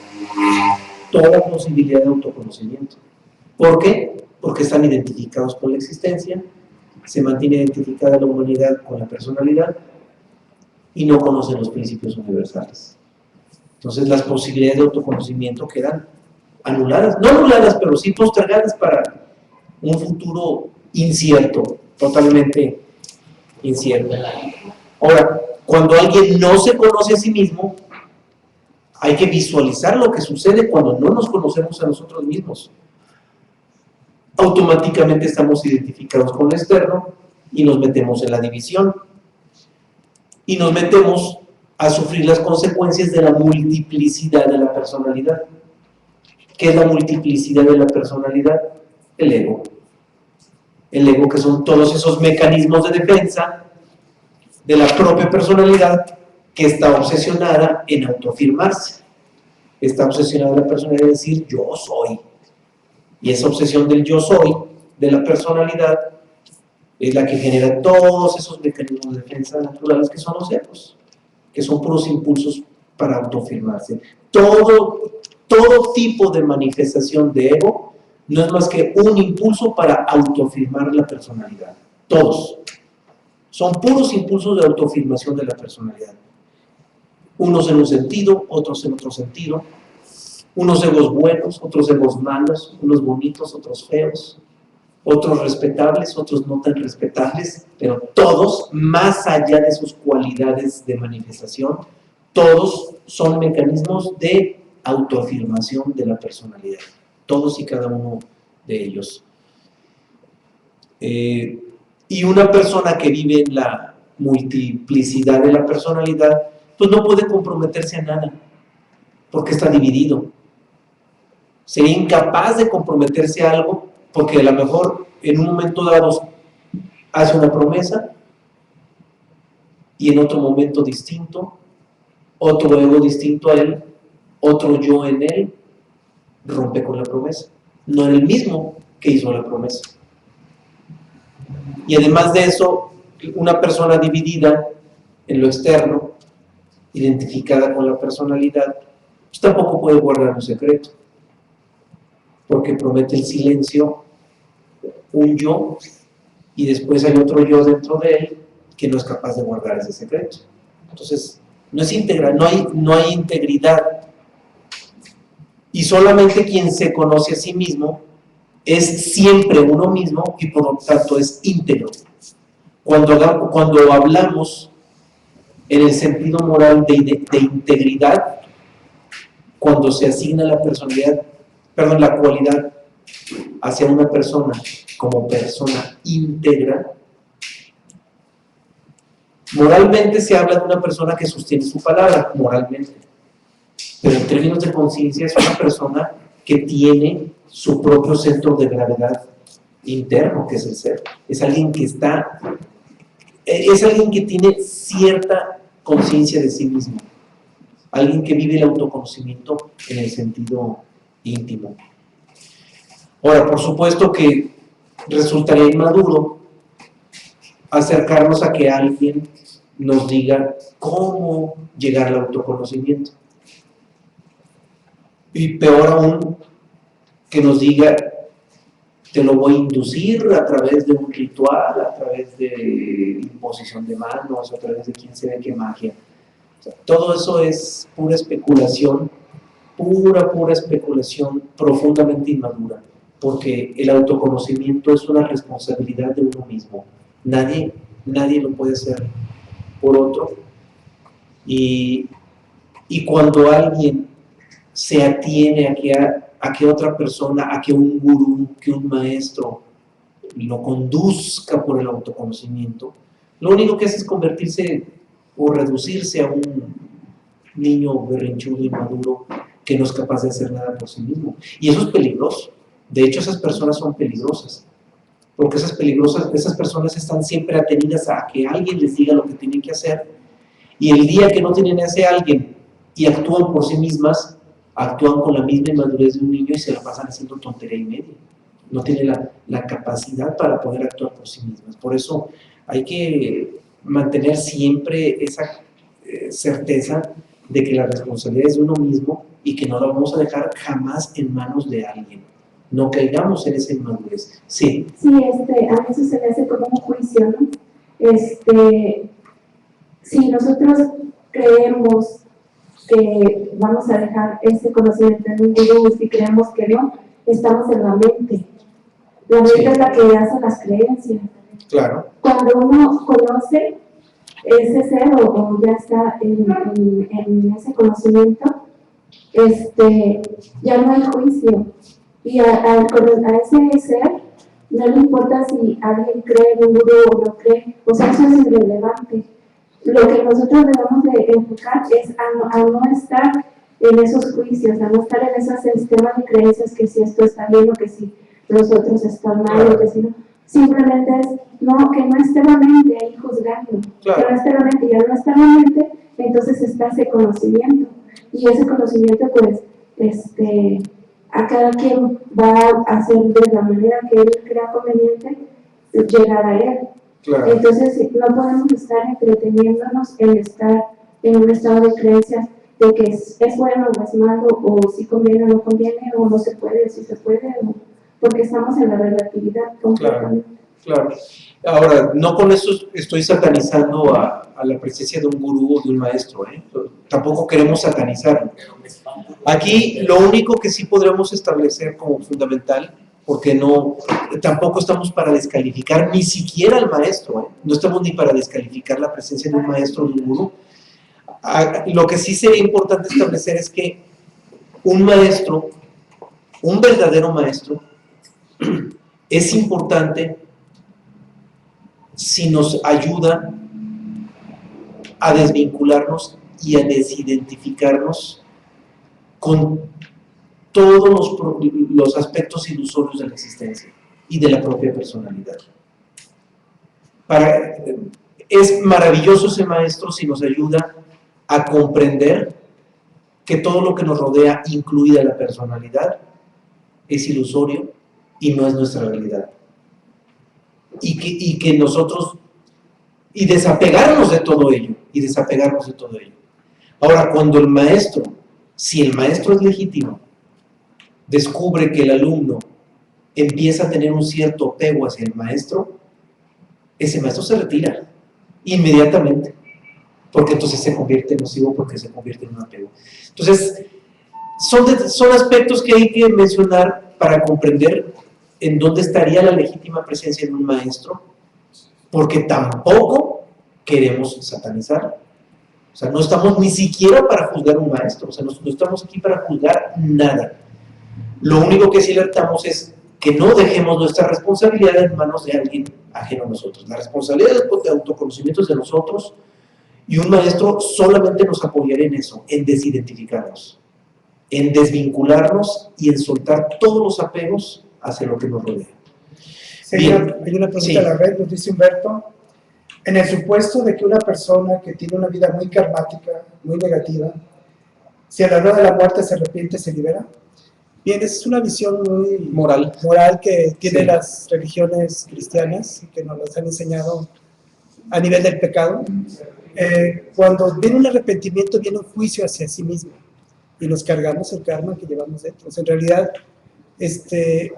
toda posibilidad de autoconocimiento. ¿Por qué? Porque están identificados con la existencia, se mantiene identificada la humanidad con la personalidad y no conocen los principios universales. Entonces las posibilidades de autoconocimiento quedan anuladas, no anuladas, pero sí postergadas para un futuro incierto, totalmente incierto. Ahora, cuando alguien no se conoce a sí mismo, hay que visualizar lo que sucede cuando no nos conocemos a nosotros mismos. Automáticamente estamos identificados con lo externo y nos metemos en la división. Y nos metemos a sufrir las consecuencias de la multiplicidad de la personalidad. ¿Qué es la multiplicidad de la personalidad? El ego. El ego, que son todos esos mecanismos de defensa de la propia personalidad que está obsesionada en autoafirmarse. Está obsesionada la personalidad en decir yo soy. Y esa obsesión del yo soy, de la personalidad, es la que genera todos esos mecanismos de defensa naturales que son los egos, que son puros impulsos para autoafirmarse. Todo tipo de manifestación de ego no es más que un impulso para autoafirmar la personalidad. Todos. Son puros impulsos de autoafirmación de la personalidad. Unos en un sentido, otros en otro sentido. Unos egos buenos, otros egos malos, unos bonitos, otros feos, otros respetables, otros no tan respetables, pero todos, más allá de sus cualidades de manifestación, todos son mecanismos de autoafirmación de la personalidad, todos y cada uno de ellos. Y una persona que vive en la multiplicidad de la personalidad, pues no puede comprometerse a nada, porque está dividido. Sería incapaz de comprometerse a algo, porque a lo mejor en un momento dado hace una promesa, y en otro momento distinto, otro ego distinto a él, otro yo en él, rompe con la promesa. No era el mismo que hizo la promesa. Y además de eso, una persona dividida en lo externo, identificada con la personalidad, pues tampoco puede guardar un secreto, porque promete el silencio, un yo, y después hay otro yo dentro de él que no es capaz de guardar ese secreto. Entonces, no es íntegra, no hay integridad. Y solamente quien se conoce a sí mismo es siempre uno mismo y por lo tanto es íntegro. Cuando hablamos en el sentido moral de integridad, cuando se asigna la personalidad, perdón, la cualidad hacia una persona como persona íntegra, moralmente se habla de una persona que sostiene su palabra, moralmente. Pero en términos de conciencia es una persona que tiene su propio centro de gravedad interno, que es el ser. Es alguien que tiene cierta conciencia de sí mismo. Alguien que vive el autoconocimiento en el sentido íntimo. Ahora, por supuesto que resultaría inmaduro acercarnos a que alguien nos diga cómo llegar al autoconocimiento. Y peor aún, que nos diga, te lo voy a inducir a través de un ritual, a través de imposición de manos, a través de quién sabe qué magia. O sea, todo eso es pura especulación, pura especulación profundamente inmadura, porque el autoconocimiento es una responsabilidad de uno mismo. Nadie lo puede hacer por otro. Y cuando alguien se atiene a que otra persona, a que un gurú, que un maestro lo conduzca por el autoconocimiento, lo único que hace es convertirse o reducirse a un niño berrinchudo, inmaduro, que no es capaz de hacer nada por sí mismo. Y eso es peligroso. De hecho, esas personas son peligrosas, porque esas personas están siempre atenidas a que alguien les diga lo que tienen que hacer, y el día que no tienen a ese alguien y actúan por sí mismas, actúan con la misma inmadurez de un niño y se la pasan haciendo tontería y media. No tienen la capacidad para poder actuar por sí mismas. Por eso hay que mantener siempre esa certeza de que la responsabilidad es de uno mismo y que no la vamos a dejar jamás en manos de alguien. No caigamos en esa inmadurez. Sí. Sí, a mí eso se me hace como un juicio, ¿no? Si nosotros creemos que vamos a dejar ese conocimiento en un gurú, si creemos que no, estamos en la mente. La mente es la que hace las creencias. Claro. Cuando uno conoce ese ser o ya está en ese conocimiento, ya no hay juicio. Y a ese ser no le importa si alguien cree en un gurú o no cree, o sea, eso es irrelevante. Lo que nosotros debemos de enfocar es a no estar en esos juicios, a no estar en ese sistema de creencias que si esto está bien o que si los otros están mal o que si no. Simplemente es que no esté la mente ahí juzgando, Claro. que no esté la mente, y al no estar la mente, entonces está ese conocimiento. Y ese conocimiento, pues, a cada quien va a hacer de la manera que él crea conveniente llegar a él. Claro. Entonces, no podemos estar entreteniéndonos en estar en un estado de creencias de que es bueno o es malo, o si conviene o no conviene, o no se puede, si se puede, porque estamos en la relatividad completamente. Claro. Ahora, no con eso estoy satanizando a la presencia de un gurú o de un maestro, ¿eh? Tampoco queremos satanizarlo. Aquí lo único que sí podremos establecer como fundamental, porque tampoco estamos para descalificar ni siquiera al maestro, ¿eh? No estamos ni para descalificar la presencia de un maestro o de un gurú. Lo que sí sería importante establecer es que un maestro, un verdadero maestro, es importante si nos ayuda a desvincularnos y a desidentificarnos con todos los aspectos ilusorios de la existencia y de la propia personalidad. Es maravilloso ese maestro si nos ayuda a comprender que todo lo que nos rodea, incluida la personalidad, es ilusorio y no es nuestra realidad. Y que nosotros, y desapegarnos de todo ello, Ahora, cuando si el maestro es legítimo, descubre que el alumno empieza a tener un cierto apego hacia el maestro, ese maestro se retira inmediatamente, porque entonces se convierte en nocivo, porque se convierte en un apego. Entonces, son aspectos que hay que mencionar para comprender en dónde estaría la legítima presencia de un maestro, porque tampoco queremos satanizar. O sea, no estamos ni siquiera para juzgar a un maestro, o sea, no estamos aquí para juzgar nada. Lo único que sí alertamos es que no dejemos nuestra responsabilidad en manos de alguien ajeno a nosotros. La responsabilidad de autoconocimiento es de nosotros, y un maestro solamente nos apoyará en eso, en desidentificarnos, en desvincularnos y en soltar todos los apegos hacia lo que nos rodea. Sí, hay una pregunta Sí. a la red, nos dice Humberto. En el supuesto de que una persona que tiene una vida muy karmática, muy negativa, si a la hora de la muerte se arrepiente, ¿se libera? Bien, esa es una visión muy Moral. que tienen Sí. las religiones cristianas y que nos las han enseñado a nivel del pecado. Cuando viene un arrepentimiento, viene un juicio hacia sí mismo y nos cargamos el karma que llevamos dentro. O sea, en realidad,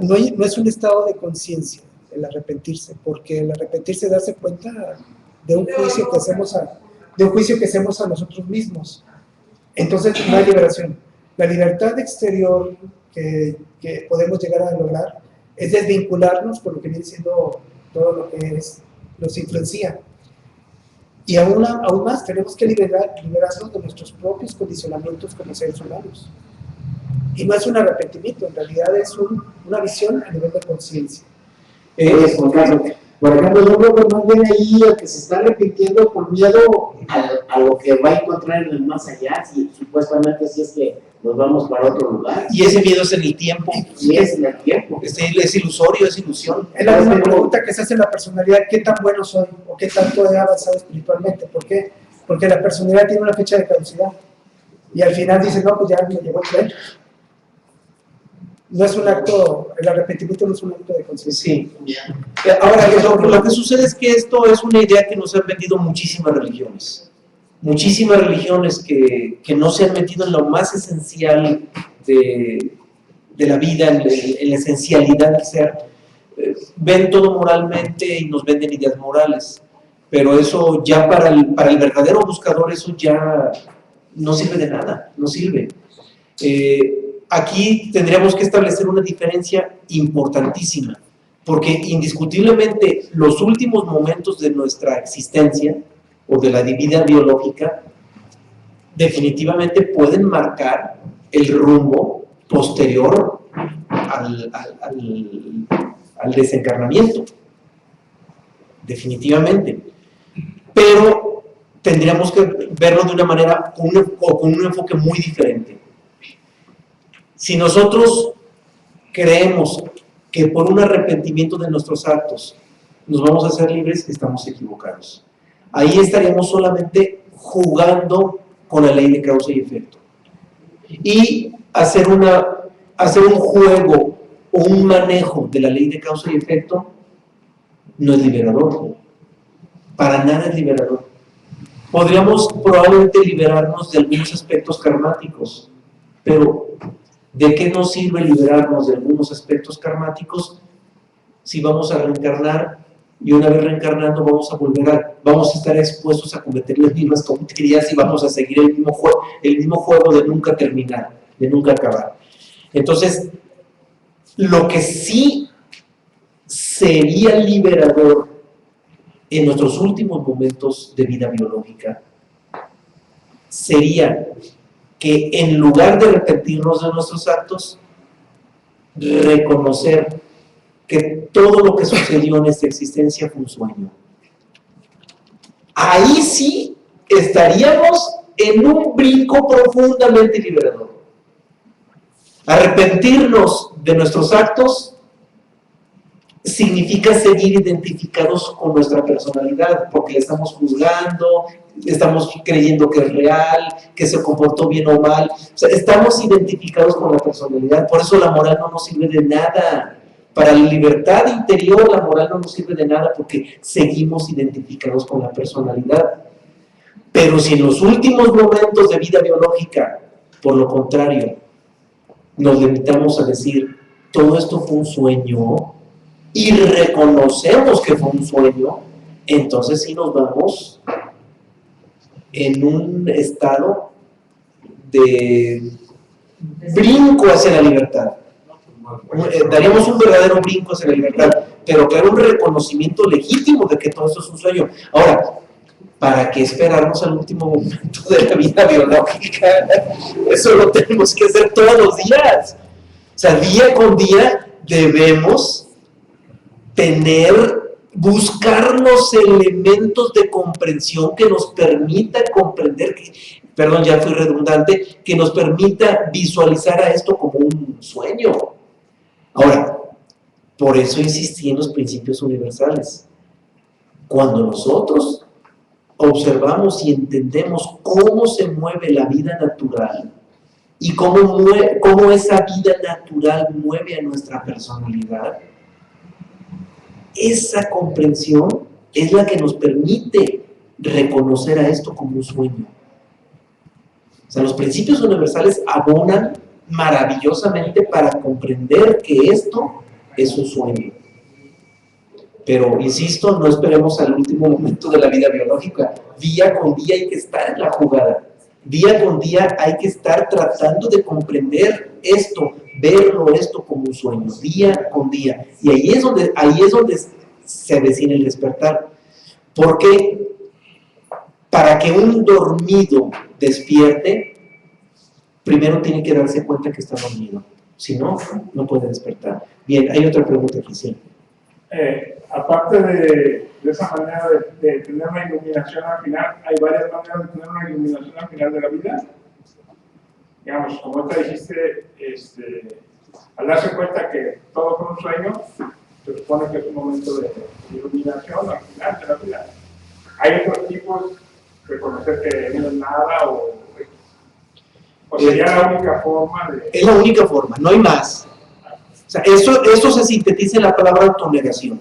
no es un estado de conciencia el arrepentirse, porque el arrepentirse es darse cuenta de un juicio que hacemos a nosotros mismos. Entonces no hay liberación. La libertad exterior que podemos llegar a lograr es desvincularnos con lo que viene siendo todo lo que nos influencia. Y aún más tenemos que liberarnos de nuestros propios condicionamientos como seres humanos. Y no es un arrepentimiento, en realidad es una visión a nivel de conciencia. Juan Carlos, por ejemplo, yo creo que más bien ahí el que se está arrepintiendo por miedo a lo que va a encontrar en el más allá, si supuestamente si es que nos vamos para otro lugar. Y ese miedo es en el tiempo. Y es en el tiempo. Es ilusorio, es ilusión. Es la misma pregunta que se hace en la personalidad: ¿qué tan bueno soy? ¿O qué tanto he avanzado espiritualmente? ¿Por qué? Porque la personalidad tiene una fecha de caducidad. Y al final dice, no, pues ya me llegó el tren. No es un acto, el arrepentimiento no es un acto de conciencia. Sí. Ahora, lo que sucede es que esto es una idea que nos han vendido muchísimas religiones. Muchísimas religiones que no se han metido en lo más esencial de la vida, en la esencialidad del ser. Ven todo moralmente y nos venden ideas morales. Pero eso ya para el verdadero buscador, eso ya no sirve de nada, no sirve. Aquí tendríamos que establecer una diferencia importantísima, porque indiscutiblemente los últimos momentos de nuestra existencia o de la vida biológica definitivamente pueden marcar el rumbo posterior al desencarnamiento, definitivamente. Pero tendríamos que verlo de una manera o con un enfoque muy diferente. Si nosotros creemos que por un arrepentimiento de nuestros actos nos vamos a hacer libres, estamos equivocados. Ahí estaríamos solamente jugando con la ley de causa y efecto. Y hacer un juego o un manejo de la ley de causa y efecto no es liberador. Para nada es liberador. Podríamos probablemente liberarnos de algunos aspectos karmáticos, pero ¿de qué nos sirve liberarnos de algunos aspectos karmáticos si vamos a reencarnar y una vez reencarnando vamos a estar expuestos a cometer las mismas tonterías y vamos a seguir el mismo juego de nunca terminar, de nunca acabar? Entonces, lo que sí sería liberador en nuestros últimos momentos de vida biológica sería que en lugar de arrepentirnos de nuestros actos, reconocer que todo lo que sucedió en esta existencia fue un sueño. Ahí sí estaríamos en un brinco profundamente liberador. Arrepentirnos de nuestros actos significa seguir identificados con nuestra personalidad, porque le estamos juzgando, estamos creyendo que es real, que se comportó bien o mal. O sea, estamos identificados con la personalidad. Por eso la moral no nos sirve de nada. Para la libertad interior, la moral no nos sirve de nada, porque seguimos identificados con la personalidad. Pero si en los últimos momentos de vida biológica, por lo contrario, nos limitamos a decir, todo esto fue un sueño, y reconocemos que fue un sueño, entonces sí nos vamos en un estado de brinco hacia la libertad. daríamos un verdadero brinco hacia la libertad, pero claro, un reconocimiento legítimo de que todo esto es un sueño. Ahora, ¿para qué esperarnos al último momento de la vida biológica? Eso lo tenemos que hacer todos los días. O sea, día con día debemos buscar los elementos de comprensión que nos permita comprender, perdón, ya fui redundante, que nos permita visualizar a esto como un sueño. Ahora, por eso insistí en los principios universales. Cuando nosotros observamos y entendemos cómo se mueve la vida natural y cómo esa vida natural mueve a nuestra personalidad, esa comprensión es la que nos permite reconocer a esto como un sueño. O sea, los principios universales abonan maravillosamente para comprender que esto es un sueño. Pero, insisto, no esperemos al último momento de la vida biológica. Día con día hay que estar en la jugada. Día con día hay que estar tratando de comprender esto, verlo esto como un sueño, día con día. Y ahí es donde se avecina el despertar. Porque para que un dormido despierte, primero tiene que darse cuenta que está dormido. Si no, no puede despertar. Bien, hay otra pregunta aquí, sí. Aparte de esa manera de tener una iluminación al final, hay varias maneras de tener una iluminación al final de la vida. Digamos, como te dijiste, al darse cuenta que todo fue un sueño, se supone que es un momento de iluminación al final de la vida. Hay otros tipos de reconocer que no es nada o sería la única forma de... Es la única forma, no hay más. O sea, eso se sintetiza en la palabra autonegación.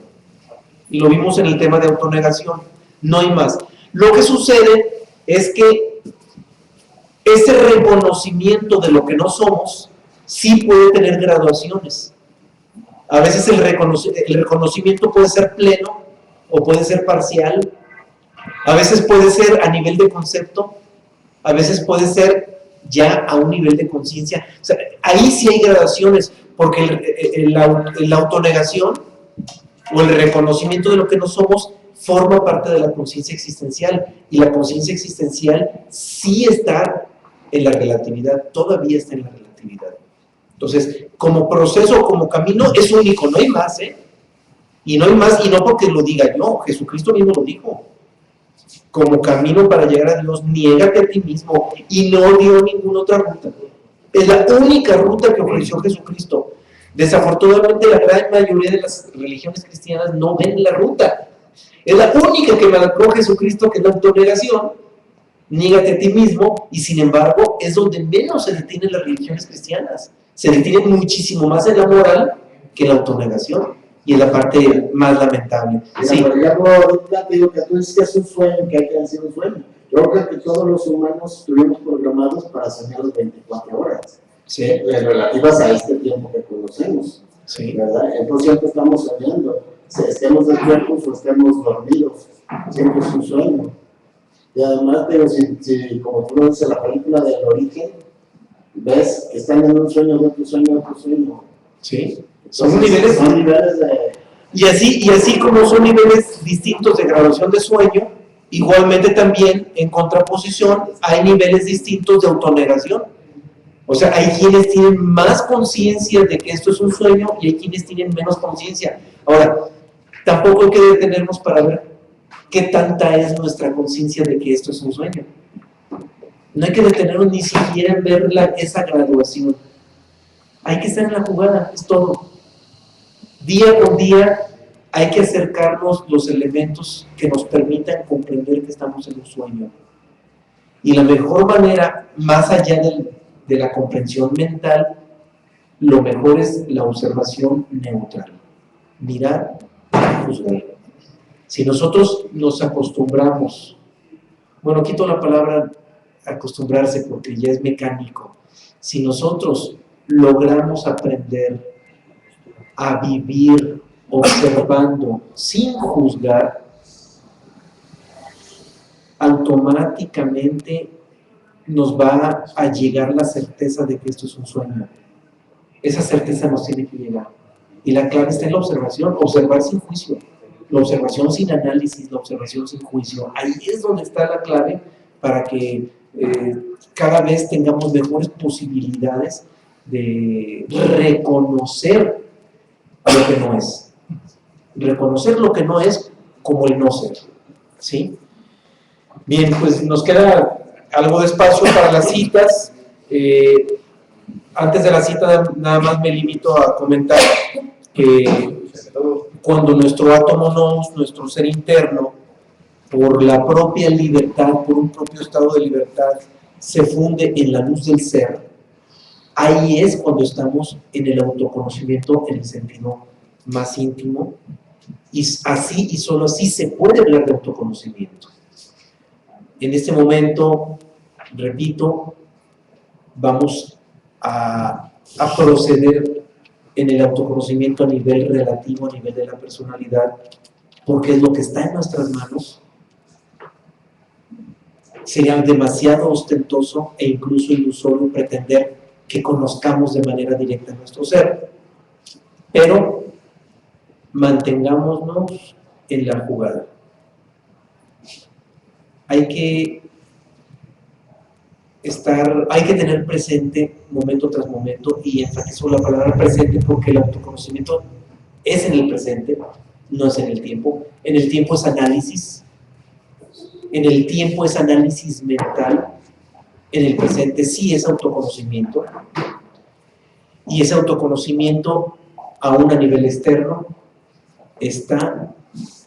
Y lo vimos en el tema de autonegación. No hay más. Lo que sucede es que ese reconocimiento de lo que no somos sí puede tener graduaciones. A veces el reconocimiento puede ser pleno o puede ser parcial. A veces puede ser a nivel de concepto. A veces puede ser ya a un nivel de conciencia. O sea, ahí sí hay gradaciones, porque la autonegación o el reconocimiento de lo que no somos forma parte de la conciencia existencial, y la conciencia existencial sí está en la relatividad, todavía está en la relatividad. Entonces, como proceso, como camino, es único, no hay más, y no hay más, y no porque lo diga yo, Jesucristo mismo lo dijo. Como camino para llegar a Dios, niégate a ti mismo, y no dio ninguna otra ruta. Es la única ruta que ofreció Jesucristo. Desafortunadamente, la gran mayoría de las religiones cristianas no ven la ruta. Es la única que marcó Jesucristo, que es la autonegación. Niégate a ti mismo, y sin embargo, es donde menos se detienen las religiones cristianas. Se detienen muchísimo más en la moral que en la autonegación. Y es la parte más lamentable. Mira, Sí. por ejemplo, ahorita te digo que tú dices que es un sueño, que hay que decir un sueño. Yo creo que todos los humanos estuvimos programados para soñar las 24 horas. Sí. Relativas a este tiempo que conocemos. Sí. ¿Verdad? Entonces siempre estamos soñando. Si estemos despiertos o estemos dormidos. Siempre es un sueño. Y además, digo, si como tú lo dices, la película del origen, ves que están en un sueño, de otro sueño, de otro sueño. Sí. Entonces, son niveles de... Y así como son niveles distintos de graduación de sueño, igualmente también en contraposición hay niveles distintos de autonegación. O sea, hay quienes tienen más conciencia de que esto es un sueño y hay quienes tienen menos conciencia. Ahora, tampoco hay que detenernos para ver qué tanta es nuestra conciencia de que esto es un sueño. No hay que detenernos ni siquiera en ver esa graduación. Hay que estar en la jugada, es todo. Día con día hay que acercarnos los elementos que nos permitan comprender que estamos en un sueño. Y la mejor manera, más allá de la comprensión mental, lo mejor es la observación neutral. Mirar y juzgar. Si nosotros nos acostumbramos, bueno, quito la palabra acostumbrarse porque ya es mecánico. Si nosotros logramos aprender a vivir observando sin juzgar, automáticamente nos va a llegar la certeza de que esto es un sueño. Esa certeza nos tiene que llegar. Y la clave está en la observación, observar sin juicio, la observación sin análisis, la observación sin juicio. Ahí es donde está la clave para que cada vez tengamos mejores posibilidades de reconocer lo que no es. Reconocer lo que no es como el no ser. ¿Sí? Bien, pues nos queda algo de espacio para las citas. Antes de la cita, nada más me limito a comentar que cuando nuestro átomo nous, nuestro ser interno, por la propia libertad, por un propio estado de libertad, se funde en la luz del ser, ahí es cuando estamos en el autoconocimiento en el sentido más íntimo, y así y solo así se puede hablar de autoconocimiento. En este momento, repito, vamos a proceder en el autoconocimiento a nivel relativo, a nivel de la personalidad, porque es lo que está en nuestras manos. Sería demasiado ostentoso e incluso ilusorio pretender que conozcamos de manera directa nuestro ser, pero mantengámonos en la jugada. Hay que tener presente momento tras momento, y enfatizo la palabra presente porque el autoconocimiento es en el presente, no es en el tiempo. En el tiempo es análisis, en el tiempo es análisis mental, en el presente sí es autoconocimiento, y ese autoconocimiento, aún a nivel externo, está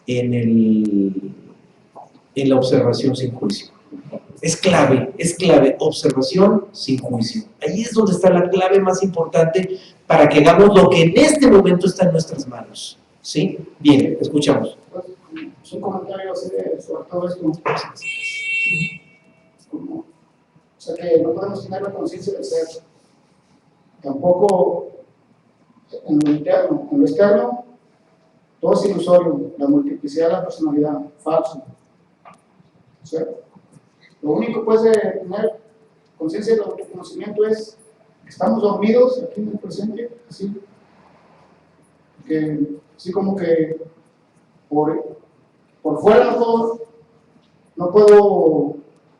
en la observación sin juicio. Es clave, observación sin juicio. Ahí es donde está la clave más importante para que hagamos lo que en este momento está en nuestras manos. ¿Sí? Bien, escuchamos. Es un comentario así sobre todo esto. O sea que no podemos tener la conciencia del ser. Tampoco en lo interno. En lo externo, todo es ilusorio. La multiplicidad de la personalidad, falso. O sea, lo único que puede tener conciencia del autoconocimiento es que estamos dormidos aquí en el presente, así. Que, así como que por fuera no puedo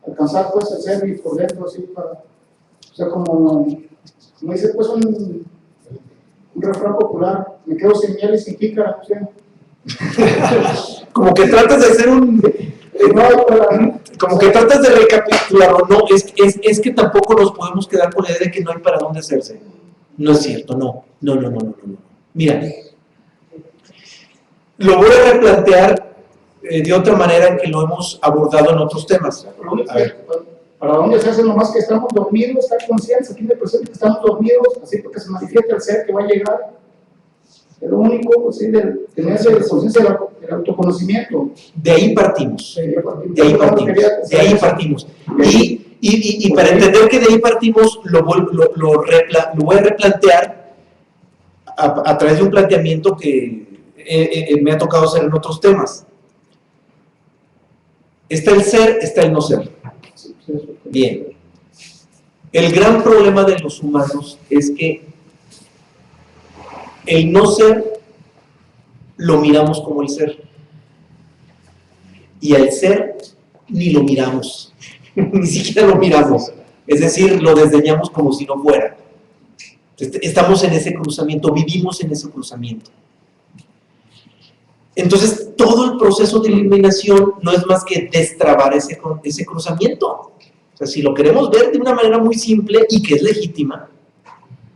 alcanzar pues el ser, y por dentro así o sea, como dice pues un refrán popular, me quedo sin miel y sin pícara, o sea. Como que tratas de hacer como que tratas de recapitular, o no, es que tampoco nos podemos quedar con la idea de que no hay para dónde hacerse. No es cierto, no. Mira, lo voy a replantear de otra manera en que lo hemos abordado en otros temas. A ver. ¿Para dónde se hace? Nomás que estamos dormidos, estar conscientes aquí en el presente que estamos dormidos, así porque se manifiesta el ser que va a llegar. Es lo único, así, de tener esa conciencia del autoconocimiento. De ahí partimos. Y para entender que de ahí partimos, lo voy a replantear a través de un planteamiento que me ha tocado hacer en otros temas. Está el ser, está el no ser. Bien. El gran problema de los humanos es que el no ser lo miramos como el ser, y al ser ni lo miramos, ni siquiera lo miramos, es decir, lo desdeñamos como si no fuera. Estamos en ese cruzamiento, vivimos en ese cruzamiento. Entonces, todo el proceso de iluminación no es más que destrabar ese cruzamiento. O sea, si lo queremos ver de una manera muy simple y que es legítima,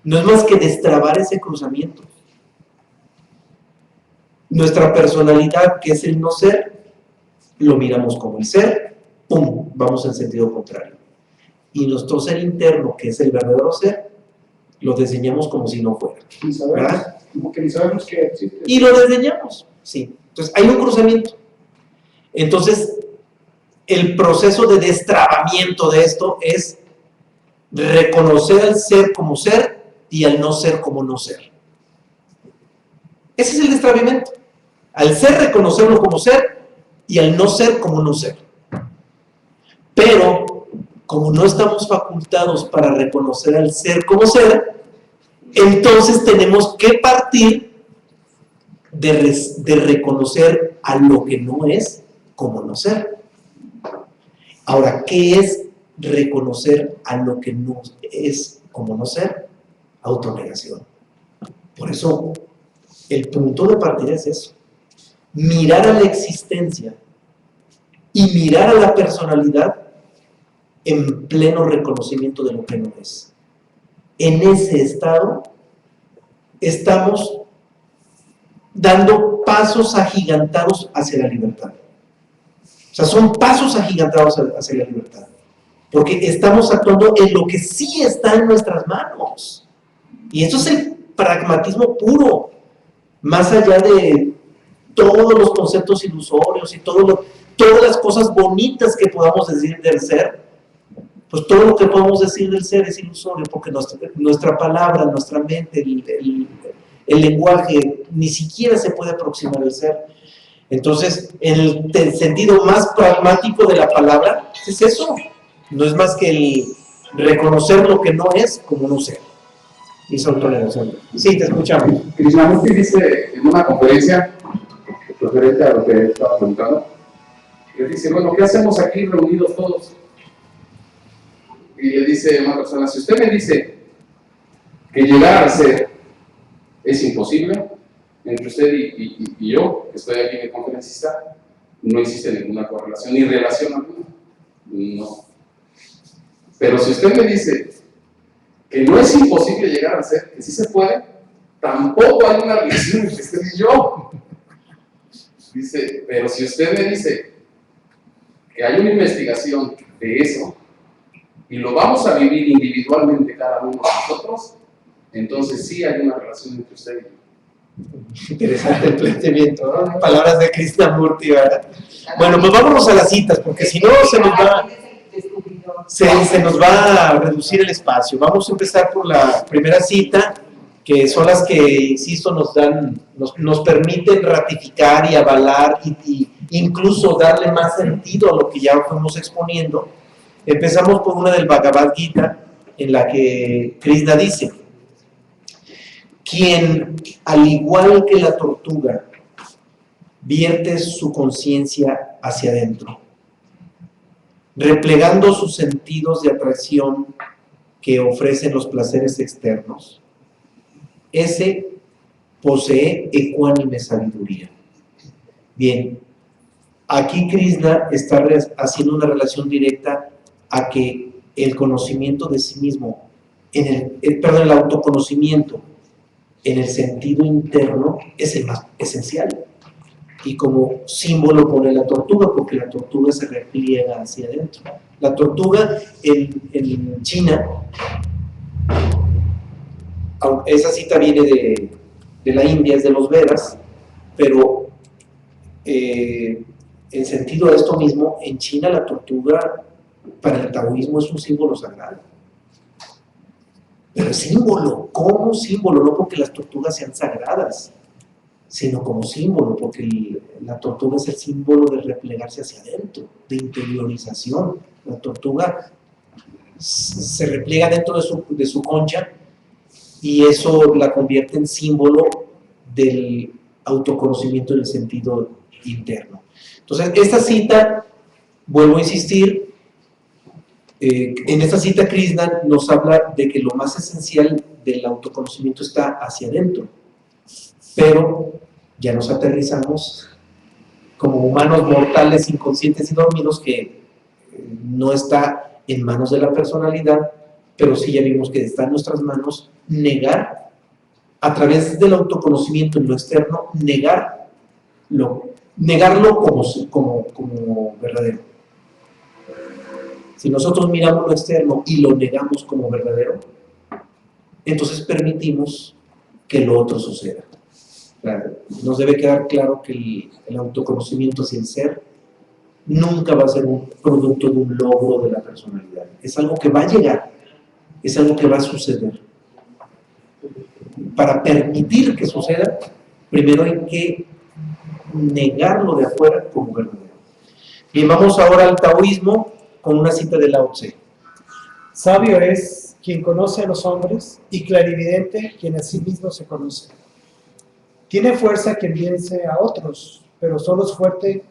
no es más que destrabar ese cruzamiento. Nuestra personalidad, que es el no ser, lo miramos como el ser, ¡pum!, vamos en sentido contrario. Y nuestro ser interno, que es el verdadero ser, lo desdeñamos como si no fuera. ¿Verdad? Como que ni sabemos que existe. Y lo desdeñamos, sí. Entonces, hay un cruzamiento. Entonces, el proceso de destrabamiento de esto es reconocer al ser como ser y al no ser como no ser. Ese es el destrabamiento. Al ser, reconocerlo como ser, y al no ser como no ser. Pero, como no estamos facultados para reconocer al ser como ser, Entonces tenemos que partir de reconocer a lo que no es como no ser. Ahora, ¿qué es reconocer a lo que no es como no ser? Autonegación. Por eso, el punto de partida es eso. Mirar a la existencia y mirar a la personalidad en pleno reconocimiento de lo que no es. En ese estado estamos dando pasos agigantados hacia la libertad. O sea, son pasos agigantados hacia la libertad. Porque estamos actuando en lo que sí está en nuestras manos. Y esto es el pragmatismo puro. Más allá de todos los conceptos ilusorios y todas las cosas bonitas que podamos decir del ser, pues todo lo que podemos decir del ser es ilusorio, porque nuestra palabra, nuestra mente, el lenguaje, ni siquiera se puede aproximar al ser. Entonces, en el sentido más pragmático de la palabra, es eso. No es más que el reconocer lo que no es como no ser. Y es autonegación. Sí, te escuchamos. Krishnamurti dice en una conferencia, referente a lo que estaba preguntando, que dice, bueno, ¿qué hacemos aquí reunidos todos? Y le dice a una persona, si usted me dice que llegar al ser es imposible, entre usted y yo, que estoy aquí de conferencista, no existe ninguna correlación ni relación alguna. No. Pero si usted me dice que no es imposible llegar al ser, que sí se puede, tampoco hay una relación entre usted y yo. Dice, pero si usted me dice que hay una investigación de eso, y lo vamos a vivir individualmente cada uno de nosotros, entonces sí hay una relación entre usted y yo. Interesante el planteamiento, ¿no? Palabras de Krishnamurti, ¿verdad? Bueno, pues vámonos a las citas, porque si no se nos va a reducir el espacio. Vamos a empezar por la primera cita, que son las que, insisto, nos permiten ratificar y avalar y incluso darle más sentido a lo que ya fuimos exponiendo. Empezamos por una del Bhagavad Gita, en la que Krishna dice: quien, al igual que la tortuga, vierte su conciencia hacia adentro, replegando sus sentidos de atracción que ofrecen los placeres externos, ese posee ecuánime sabiduría. Bien, aquí Krishna está haciendo una relación directa a que el conocimiento de sí mismo, el autoconocimiento en el sentido interno es el más esencial. Y como símbolo pone la tortuga, porque la tortuga se repliega hacia adentro. La tortuga en China, esa cita viene de la India, es de los Vedas, pero en sentido de esto mismo, en China la tortuga para el taoísmo es un símbolo sagrado. Pero símbolo, como símbolo, no porque las tortugas sean sagradas, sino como símbolo, porque la tortuga es el símbolo de replegarse hacia adentro, de interiorización. La tortuga se repliega dentro de su concha y eso la convierte en símbolo del autoconocimiento en el sentido interno. Entonces, esta cita, vuelvo a insistir, en esta cita Krishna nos habla de que lo más esencial del autoconocimiento está hacia adentro, pero ya nos aterrizamos como humanos mortales, inconscientes y dormidos, que no está en manos de la personalidad, pero sí ya vimos que está en nuestras manos negar, a través del autoconocimiento en lo externo, negarlo como verdadero. Si nosotros miramos lo externo y lo negamos como verdadero, entonces permitimos que lo otro suceda. Nos debe quedar claro que el autoconocimiento hacia el ser nunca va a ser un producto de un logro de la personalidad. Es algo que va a llegar, es algo que va a suceder. Para permitir que suceda, primero hay que negarlo de afuera como verdadero. Bien, vamos ahora al taoísmo con una cita de Lao Tse. Sabio es quien conoce a los hombres, y clarividente, quien a sí mismo se conoce. Tiene fuerza quien vence a otros, pero solo es fuerte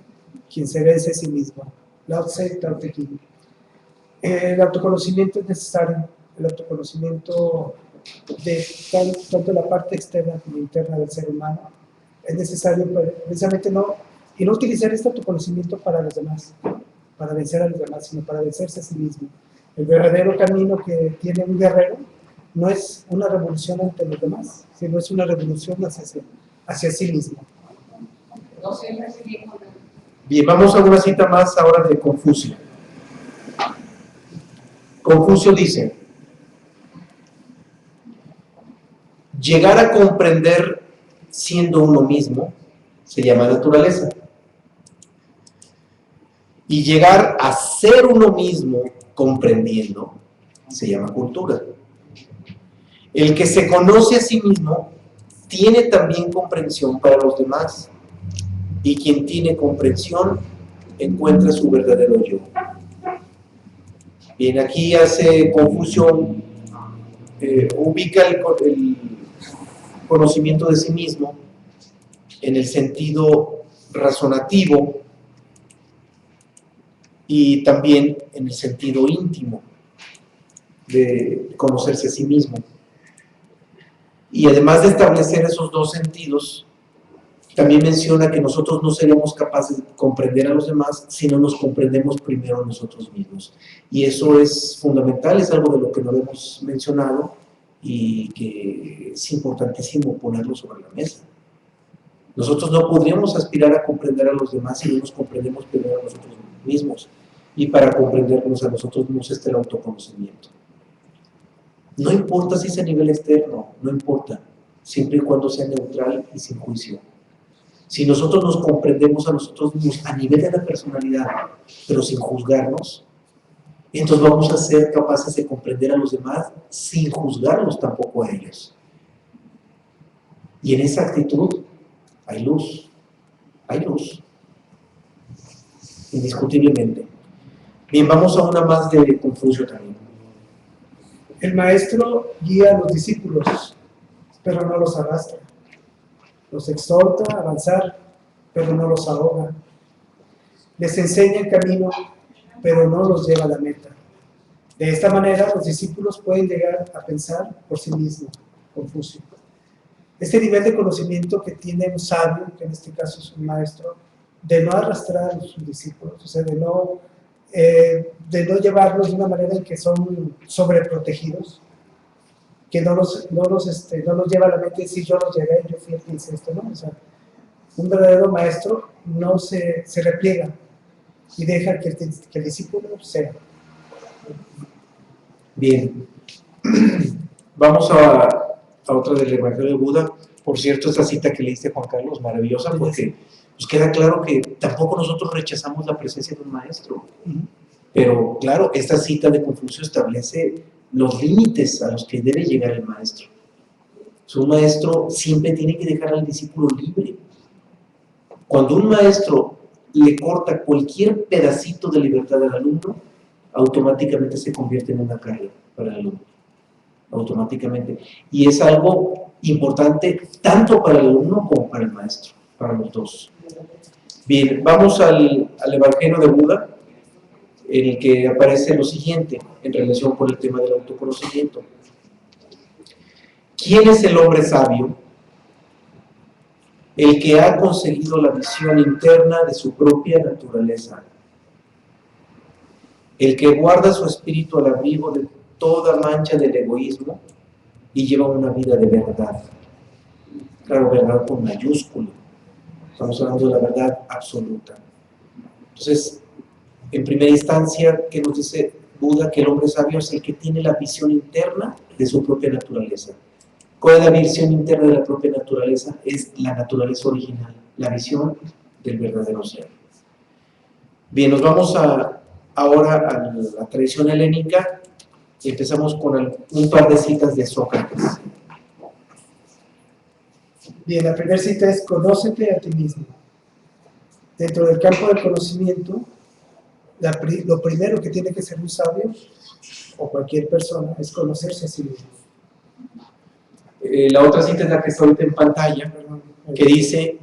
quien se vence a sí mismo. Lao Tse, Tao Te Ching. El autoconocimiento es necesario, el autoconocimiento de tanto la parte externa como interna del ser humano es necesario precisamente no utilizar este autoconocimiento para los demás, para vencer a los demás, sino para vencerse a sí mismo. El verdadero camino que tiene un guerrero no es una revolución ante los demás, sino es una revolución hacia sí mismo. Bien, vamos a una cita más ahora de Confucio. Confucio dice: llegar a comprender siendo uno mismo se llama naturaleza. Y llegar a ser uno mismo comprendiendo se llama cultura. El que se conoce a sí mismo tiene también comprensión para los demás. Y quien tiene comprensión encuentra su verdadero yo. Bien, aquí hace Confucio, ubica el conocimiento de sí mismo en el sentido razonativo y también en el sentido íntimo de conocerse a sí mismo. Y además de establecer esos dos sentidos, también menciona que nosotros no seremos capaces de comprender a los demás si no nos comprendemos primero a nosotros mismos. Y eso es fundamental, es algo de lo que no hemos mencionado y que es importantísimo ponerlo sobre la mesa. Nosotros no podríamos aspirar a comprender a los demás si no nos comprendemos primero a nosotros mismos. Y para comprendernos a nosotros mismos está el autoconocimiento. No importa si es a nivel externo, no importa, siempre y cuando sea neutral y sin juicio. Si nosotros nos comprendemos a nosotros mismos a nivel de la personalidad, pero sin juzgarnos, entonces vamos a ser capaces de comprender a los demás sin juzgarlos tampoco a ellos. Y en esa actitud hay luz, indiscutiblemente. Bien, vamos a una más de Confucio también. El maestro guía a los discípulos, pero no los arrastra. Los exhorta a avanzar, pero no los ahoga. Les enseña el camino, pero no los lleva a la meta. De esta manera, los discípulos pueden llegar a pensar por sí mismos. Confucio. Este nivel de conocimiento que tiene un sabio, que en este caso es un maestro, de no arrastrar a sus discípulos, o sea, de no llevarlos de una manera en que son sobreprotegidos, que no los lleva a la mente y decir yo los llevé, yo fui el que hice esto, ¿no? O sea, un verdadero maestro no se repliega y deja que el discípulo sea. Bien, vamos a otra del Evangelio de Buda. Por cierto, esta cita que leíste, Juan Carlos, maravillosa, porque nos queda claro que tampoco nosotros rechazamos la presencia de un maestro. Pero claro, esta cita de Confucio establece los límites a los que debe llegar el maestro. Un maestro siempre tiene que dejar al discípulo libre. Cuando un maestro le corta cualquier pedacito de libertad al alumno, automáticamente se convierte en una carga para el alumno. Automáticamente. Y es algo importante tanto para el alumno como para el maestro, para los dos. Bien, vamos al Evangelio de Buda, en el que aparece lo siguiente en relación con el tema del autoconocimiento. ¿Quién es el hombre sabio? El que ha conseguido la visión interna de su propia naturaleza. El que guarda su espíritu al abrigo de toda mancha del egoísmo y lleva una vida de verdad. Claro, verdad con mayúscula. Estamos hablando de la verdad absoluta. Entonces, en primera instancia, ¿qué nos dice Buda? Que el hombre sabio es el que tiene la visión interna de su propia naturaleza. ¿Cuál es la visión interna de la propia naturaleza? Es la naturaleza original, la visión del verdadero ser. Bien, nos vamos ahora a la tradición helénica y empezamos con un par de citas de Sócrates. Bien, la primera cita es: conócete a ti mismo. Dentro del campo del conocimiento, lo primero que tiene que ser un sabio, o cualquier persona, es conocerse a sí mismo. La otra cita es la que está ahorita en pantalla, que dice,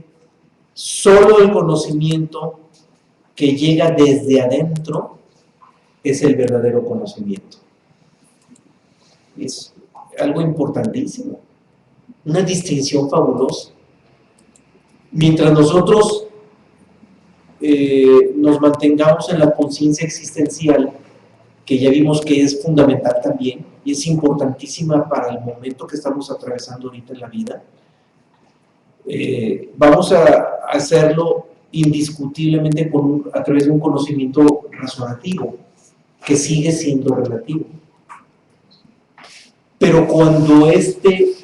solo el conocimiento que llega desde adentro es el verdadero conocimiento. Es algo importantísimo, una distinción fabulosa. Mientras nosotros nos mantengamos en la conciencia existencial, que ya vimos que es fundamental también, y es importantísima para el momento que estamos atravesando ahorita en la vida, vamos a hacerlo indiscutiblemente a través de un conocimiento razonativo, que sigue siendo relativo. Pero cuando este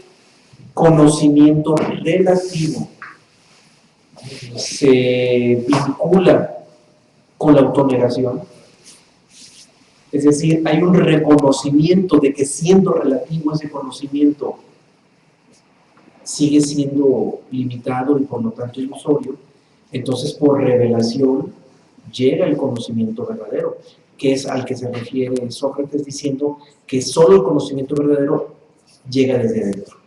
conocimiento relativo se vincula con la autonegación, es decir, hay un reconocimiento de que siendo relativo ese conocimiento sigue siendo limitado y por lo tanto ilusorio, entonces por revelación llega el conocimiento verdadero, que es al que se refiere Sócrates diciendo que solo el conocimiento verdadero llega desde adentro.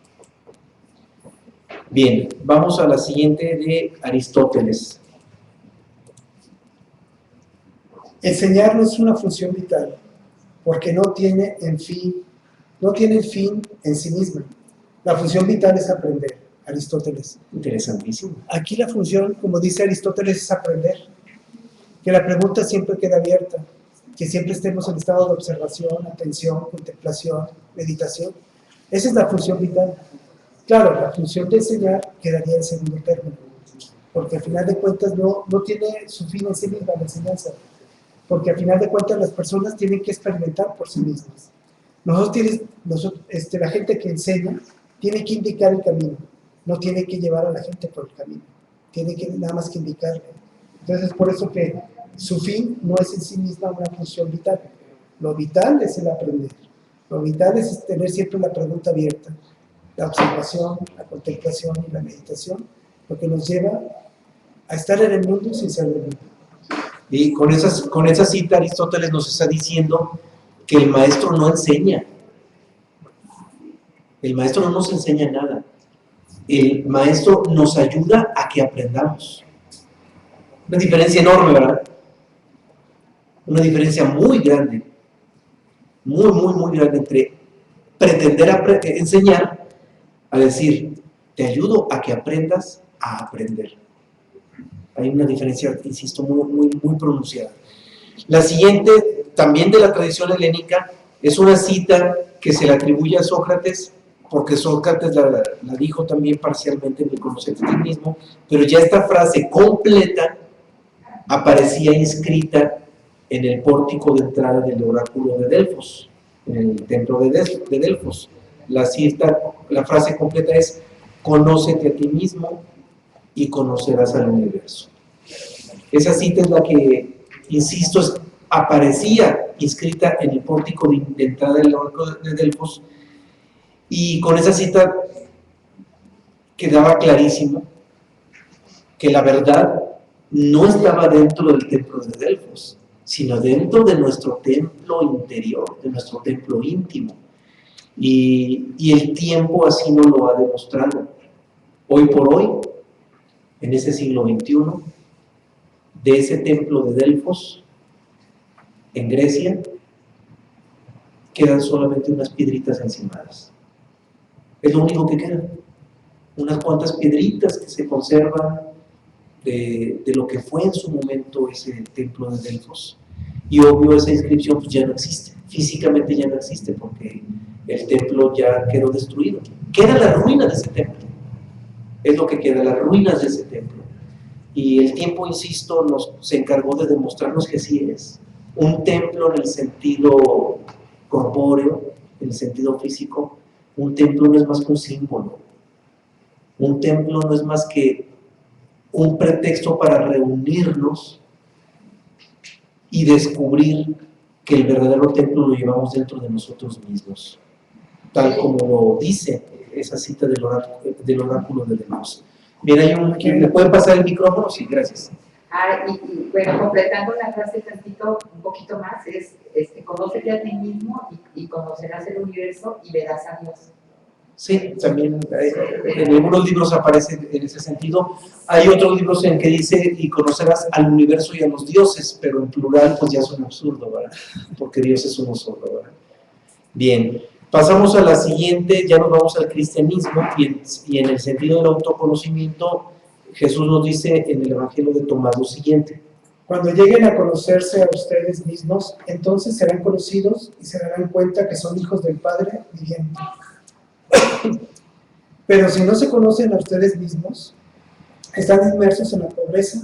Bien, vamos a la siguiente de Aristóteles. Enseñar no es una función vital, porque no tiene fin en sí misma. La función vital es aprender, Aristóteles. Interesantísimo. Aquí la función, como dice Aristóteles, es aprender. Que la pregunta siempre quede abierta, que siempre estemos en estado de observación, atención, contemplación, meditación. Esa es la función vital. Claro, la función de enseñar quedaría en segundo término, porque al final de cuentas no tiene su fin en sí misma la enseñanza, porque al final de cuentas las personas tienen que experimentar por sí mismas. La gente que enseña tiene que indicar el camino, no tiene que llevar a la gente por el camino, tiene que nada más que indicarle. Entonces es por eso que su fin no es en sí misma una función vital. Lo vital es el aprender, lo vital es tener siempre la pregunta abierta, la observación, la contemplación y la meditación, lo que nos lleva a estar en el mundo sin ser del mundo. Y con esa cita Aristóteles nos está diciendo que el maestro no enseña. El maestro no nos enseña nada. El maestro nos ayuda a que aprendamos. Una diferencia enorme, ¿verdad? Una diferencia muy grande. Muy, muy, muy grande entre pretender enseñar a decir, te ayudo a que aprendas a aprender. Hay una diferencia, insisto, muy, muy, muy pronunciada. La siguiente, también de la tradición helénica, es una cita que se le atribuye a Sócrates, porque Sócrates la dijo también parcialmente en el Conocerte a ti mismo, pero ya esta frase completa aparecía inscrita en el pórtico de entrada del oráculo de Delfos, en el templo de Delfos. La frase completa es: conócete a ti mismo y conocerás al universo. Esa cita es la que, insisto, aparecía inscrita en el pórtico de entrada del oráculo de Delfos, y con esa cita quedaba clarísimo que la verdad no estaba dentro del templo de Delfos, sino dentro de nuestro templo interior, de nuestro templo íntimo. Y el tiempo así nos lo ha demostrado. Hoy por hoy, en ese siglo XXI, de ese templo de Delfos, en Grecia, quedan solamente unas piedritas encimadas. Es lo único que queda. Unas cuantas piedritas que se conservan de lo que fue en su momento ese templo de Delfos. Y obvio, esa inscripción pues ya no existe. Físicamente ya no existe porque el templo ya quedó destruido. Queda la ruina de ese templo. Es lo que queda, las ruinas de ese templo. Y el tiempo, insisto, se encargó de demostrarnos que así es. Un templo en el sentido corpóreo, en el sentido físico, un templo no es más que un símbolo. Un templo no es más que un pretexto para reunirnos y descubrir que el verdadero templo lo llevamos dentro de nosotros mismos, tal como lo dice esa cita del oráculo de Delfos. Bien, ¿le pueden pasar el micrófono? Sí, gracias. Bueno, completando la frase tantito, un poquito más, es conócete a ti mismo y conocerás el universo y verás a Dios. Sí, también en algunos libros aparece en ese sentido. Hay otros libros en que dice y conocerás al universo y a los dioses, pero en plural pues ya es un absurdo, ¿verdad? Porque Dios es uno solo, ¿verdad? Bien, pasamos a la siguiente, ya nos vamos al cristianismo y en el sentido del autoconocimiento, Jesús nos dice en el Evangelio de Tomás lo siguiente. Cuando lleguen a conocerse a ustedes mismos, entonces serán conocidos y se darán cuenta que son hijos del Padre viviente. Pero si no se conocen a ustedes mismos, están inmersos en la pobreza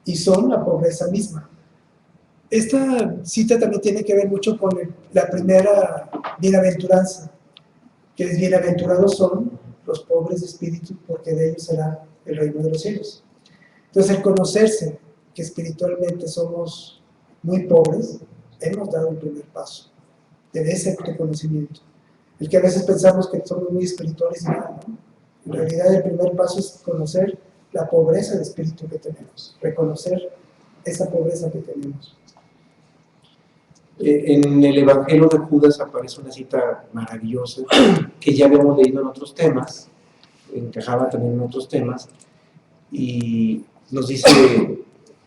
y son la pobreza misma. Esta cita también tiene que ver mucho con la primera bienaventuranza, que es: bienaventurados son los pobres de espíritu, porque de ellos será el reino de los cielos. Entonces, el conocerse que espiritualmente somos muy pobres, hemos dado el primer paso de ese autoconocimiento. El que a veces pensamos que somos muy espirituales y nada, ¿no? En realidad el primer paso es conocer la pobreza de espíritu que tenemos, reconocer esa pobreza que tenemos. En el Evangelio de Judas aparece una cita maravillosa que ya habíamos leído en otros temas, encajaba también en otros temas, y nos dice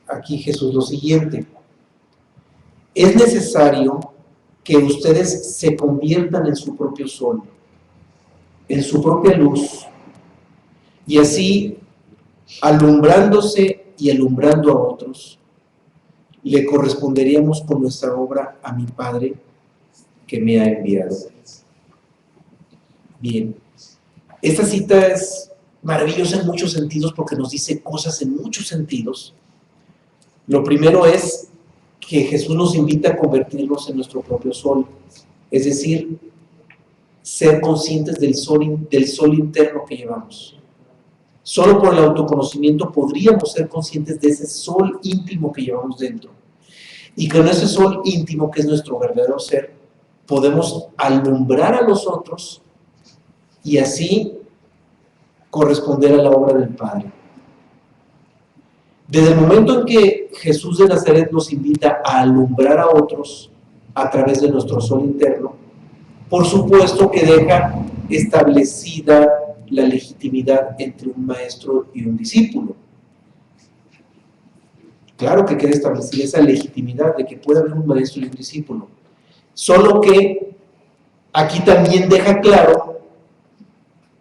aquí Jesús lo siguiente: es necesario que ustedes se conviertan en su propio sol, en su propia luz, y así, alumbrándose y alumbrando a otros, le corresponderíamos con nuestra obra a mi Padre que me ha enviado. Bien, esta cita es maravillosa en muchos sentidos porque nos dice cosas en muchos sentidos. Lo primero es que Jesús nos invita a convertirnos en nuestro propio sol, es decir, ser conscientes del sol interno que llevamos. Solo por el autoconocimiento podríamos ser conscientes de ese sol íntimo que llevamos dentro. Y con ese sol íntimo, que es nuestro verdadero ser, podemos alumbrar a los otros y así corresponder a la obra del Padre. Desde el momento en que Jesús de Nazaret nos invita a alumbrar a otros a través de nuestro sol interno, por supuesto que deja establecida la legitimidad entre un maestro y un discípulo. Claro que queda establecida esa legitimidad de que puede haber un maestro y un discípulo. Solo que aquí también deja claro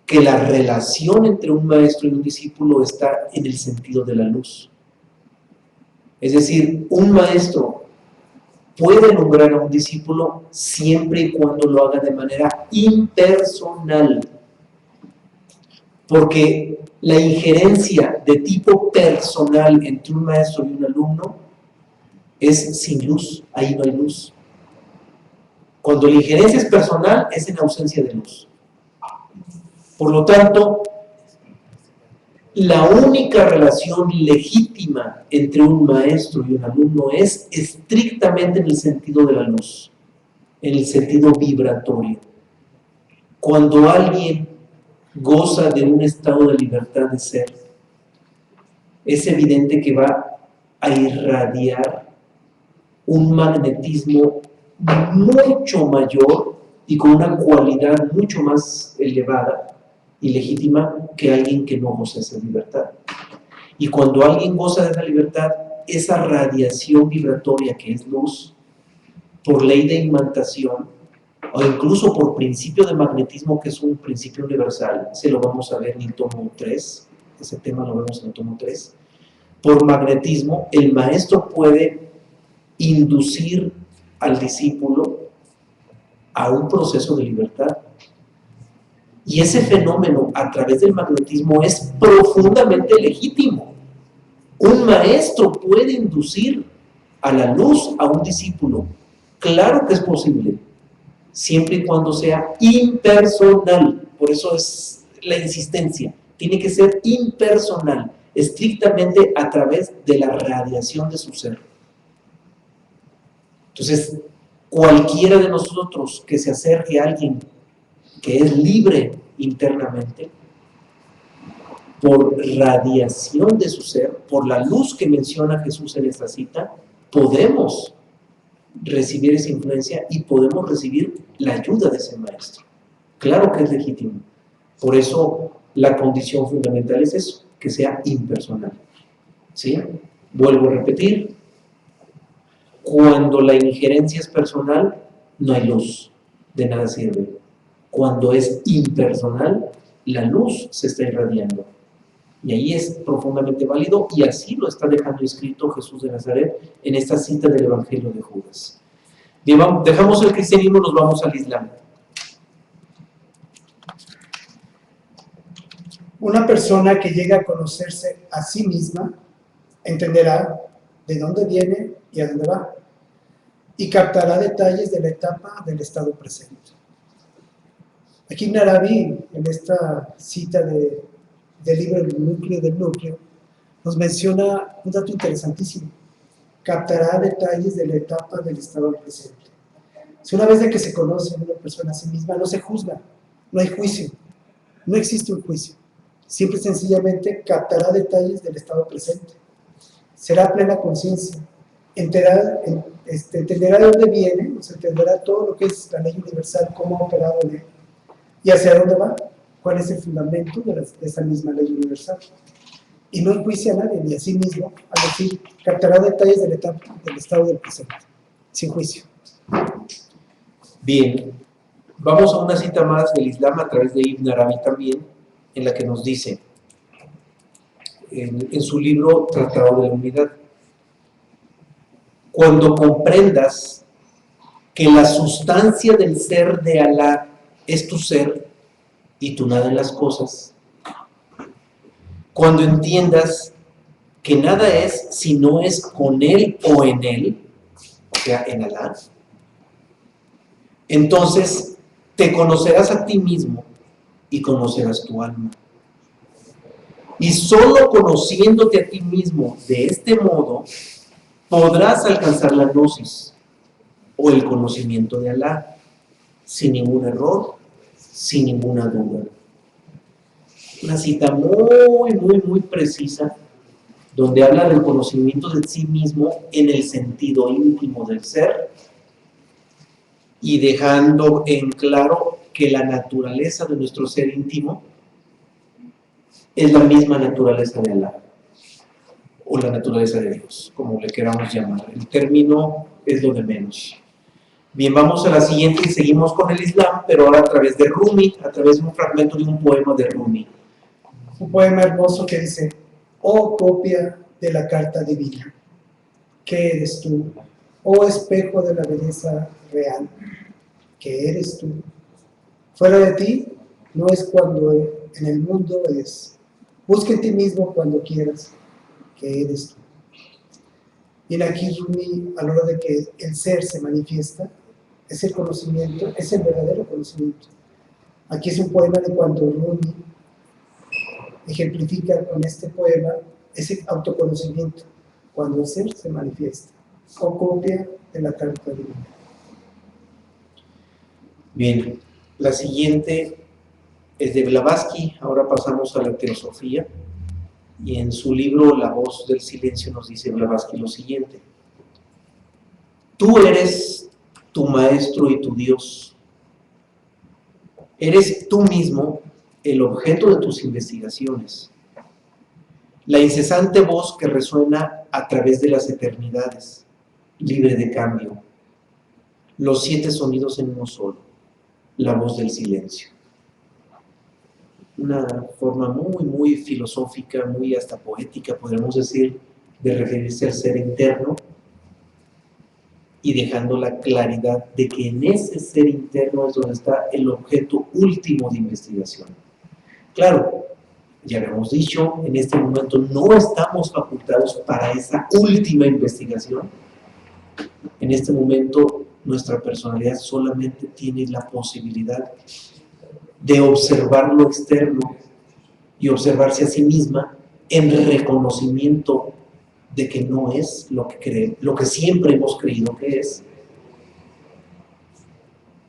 que la relación entre un maestro y un discípulo está en el sentido de la luz. Es decir, un maestro puede alumbrar a un discípulo siempre y cuando lo haga de manera impersonal. Porque la injerencia de tipo personal entre un maestro y un alumno es sin luz, ahí no hay luz. Cuando la injerencia es personal, es en ausencia de luz. Por lo tanto, la única relación legítima entre un maestro y un alumno es estrictamente en el sentido de la luz, en el sentido vibratorio. Cuando alguien goza de un estado de libertad de ser, es evidente que va a irradiar un magnetismo mucho mayor y con una cualidad mucho más elevada y legítima que alguien que no goza de esa libertad. Y cuando alguien goza de esa libertad, esa radiación vibratoria que es luz, por ley de imantación, o incluso por principio de magnetismo, que es un principio universal, se lo vamos a ver en el tomo 3, ese tema lo vemos en el tomo 3, por magnetismo, el maestro puede inducir al discípulo a un proceso de libertad. Y ese fenómeno a través del magnetismo es profundamente legítimo. Un maestro puede inducir a la luz a un discípulo. Claro que es posible, siempre y cuando sea impersonal. Por eso es la insistencia. Tiene que ser impersonal, estrictamente a través de la radiación de su ser. Entonces, cualquiera de nosotros que se acerque a alguien que es libre internamente, por radiación de su ser, por la luz que menciona Jesús en esta cita, podemos recibir esa influencia y podemos recibir la ayuda de ese maestro. Claro que es legítimo. Por eso la condición fundamental es eso, que sea impersonal. ¿Sí? Vuelvo a repetir, cuando la injerencia es personal, no hay luz, de nada sirve. Cuando es impersonal, la luz se está irradiando. Y ahí es profundamente válido, y así lo está dejando escrito Jesús de Nazaret en esta cita del Evangelio de Judas. Bien, dejamos el cristianismo, nos vamos al Islam. Una persona que llega a conocerse a sí misma entenderá de dónde viene y a dónde va, y captará detalles de la etapa del estado presente. Aquí Ibn Arabi, en esta cita del libro El núcleo del núcleo, nos menciona un dato interesantísimo: captará detalles de la etapa del estado presente. Si una vez de que se conoce a una persona a sí misma, no se juzga, no hay juicio, no existe un juicio. Siempre sencillamente captará detalles del estado presente. Será plena conciencia, entenderá de dónde viene, o sea, entenderá todo lo que es la ley universal, cómo ha operado en él, y hacia dónde va, cuál es el fundamento de esa misma ley universal. Y no enjuicia a nadie, ni a sí mismo, al decir, captará detalles de la etapa, del estado del presente, sin juicio. Bien, vamos a una cita más del Islam a través de Ibn Arabi también, en la que nos dice, en su libro Tratado de la Unidad: cuando comprendas que la sustancia del ser de Alá es tu ser y tu nada en las cosas, cuando entiendas que nada es si no es con Él o en Él, o sea, en Alá, entonces te conocerás a ti mismo y conocerás tu alma. Y solo conociéndote a ti mismo de este modo, podrás alcanzar la gnosis, o el conocimiento de Alá, sin ningún error, sin ninguna duda. Una cita muy precisa, donde habla del conocimiento de sí mismo en el sentido íntimo del ser, y dejando en claro que la naturaleza de nuestro ser íntimo es la misma naturaleza de Alá, o la naturaleza de Dios, como le queramos llamar. El término es lo de menos. Bien, vamos a la siguiente y seguimos con el Islam, pero ahora a través de Rumi, a través de un fragmento de un poema de Rumi. Un poema hermoso que dice: oh copia de la carta divina, ¿qué eres tú? Oh espejo de la belleza real, ¿qué eres tú? Fuera de ti no es cuando en el mundo es. Busca en ti mismo cuando quieras, ¿qué eres tú? Y aquí Rumi, a la hora de que el ser se manifiesta, es el conocimiento, es el verdadero conocimiento. Aquí es un poema de cuando Rumi ejemplifica con este poema ese autoconocimiento, cuando el ser se manifiesta, o copia de la carta divina. Bien, la siguiente es de Blavatsky. Ahora pasamos a la teosofía, y en su libro La voz del silencio nos dice Blavatsky lo siguiente: tú eres tu maestro y tu Dios. Eres tú mismo el objeto de tus investigaciones, la incesante voz que resuena a través de las eternidades, libre de cambio, los 7 sonidos en uno solo, la voz del silencio. Una forma muy filosófica, muy hasta poética, podríamos decir, de referirse al ser interno, y dejando la claridad de que en ese ser interno es donde está el objeto último de investigación. Claro, ya habíamos dicho, en este momento no estamos facultados para esa última investigación. En este momento nuestra personalidad solamente tiene la posibilidad de observar lo externo y observarse a sí misma en reconocimiento de que no es lo que siempre hemos creído que es.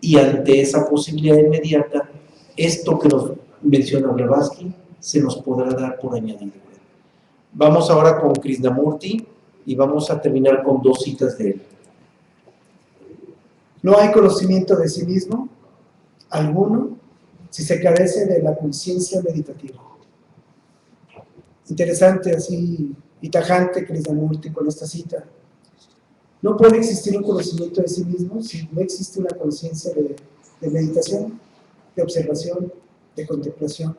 Y ante esa posibilidad inmediata, esto que nos menciona Blavatsky se nos podrá dar por añadido. Vamos ahora con Krishnamurti y vamos a terminar con 2 citas de él. No hay conocimiento de sí mismo alguno si se carece de la conciencia meditativa. Interesante así y tajante Krishnamurti con esta cita. No puede existir un conocimiento de sí mismo si no existe una conciencia de meditación, de observación, de contemplación,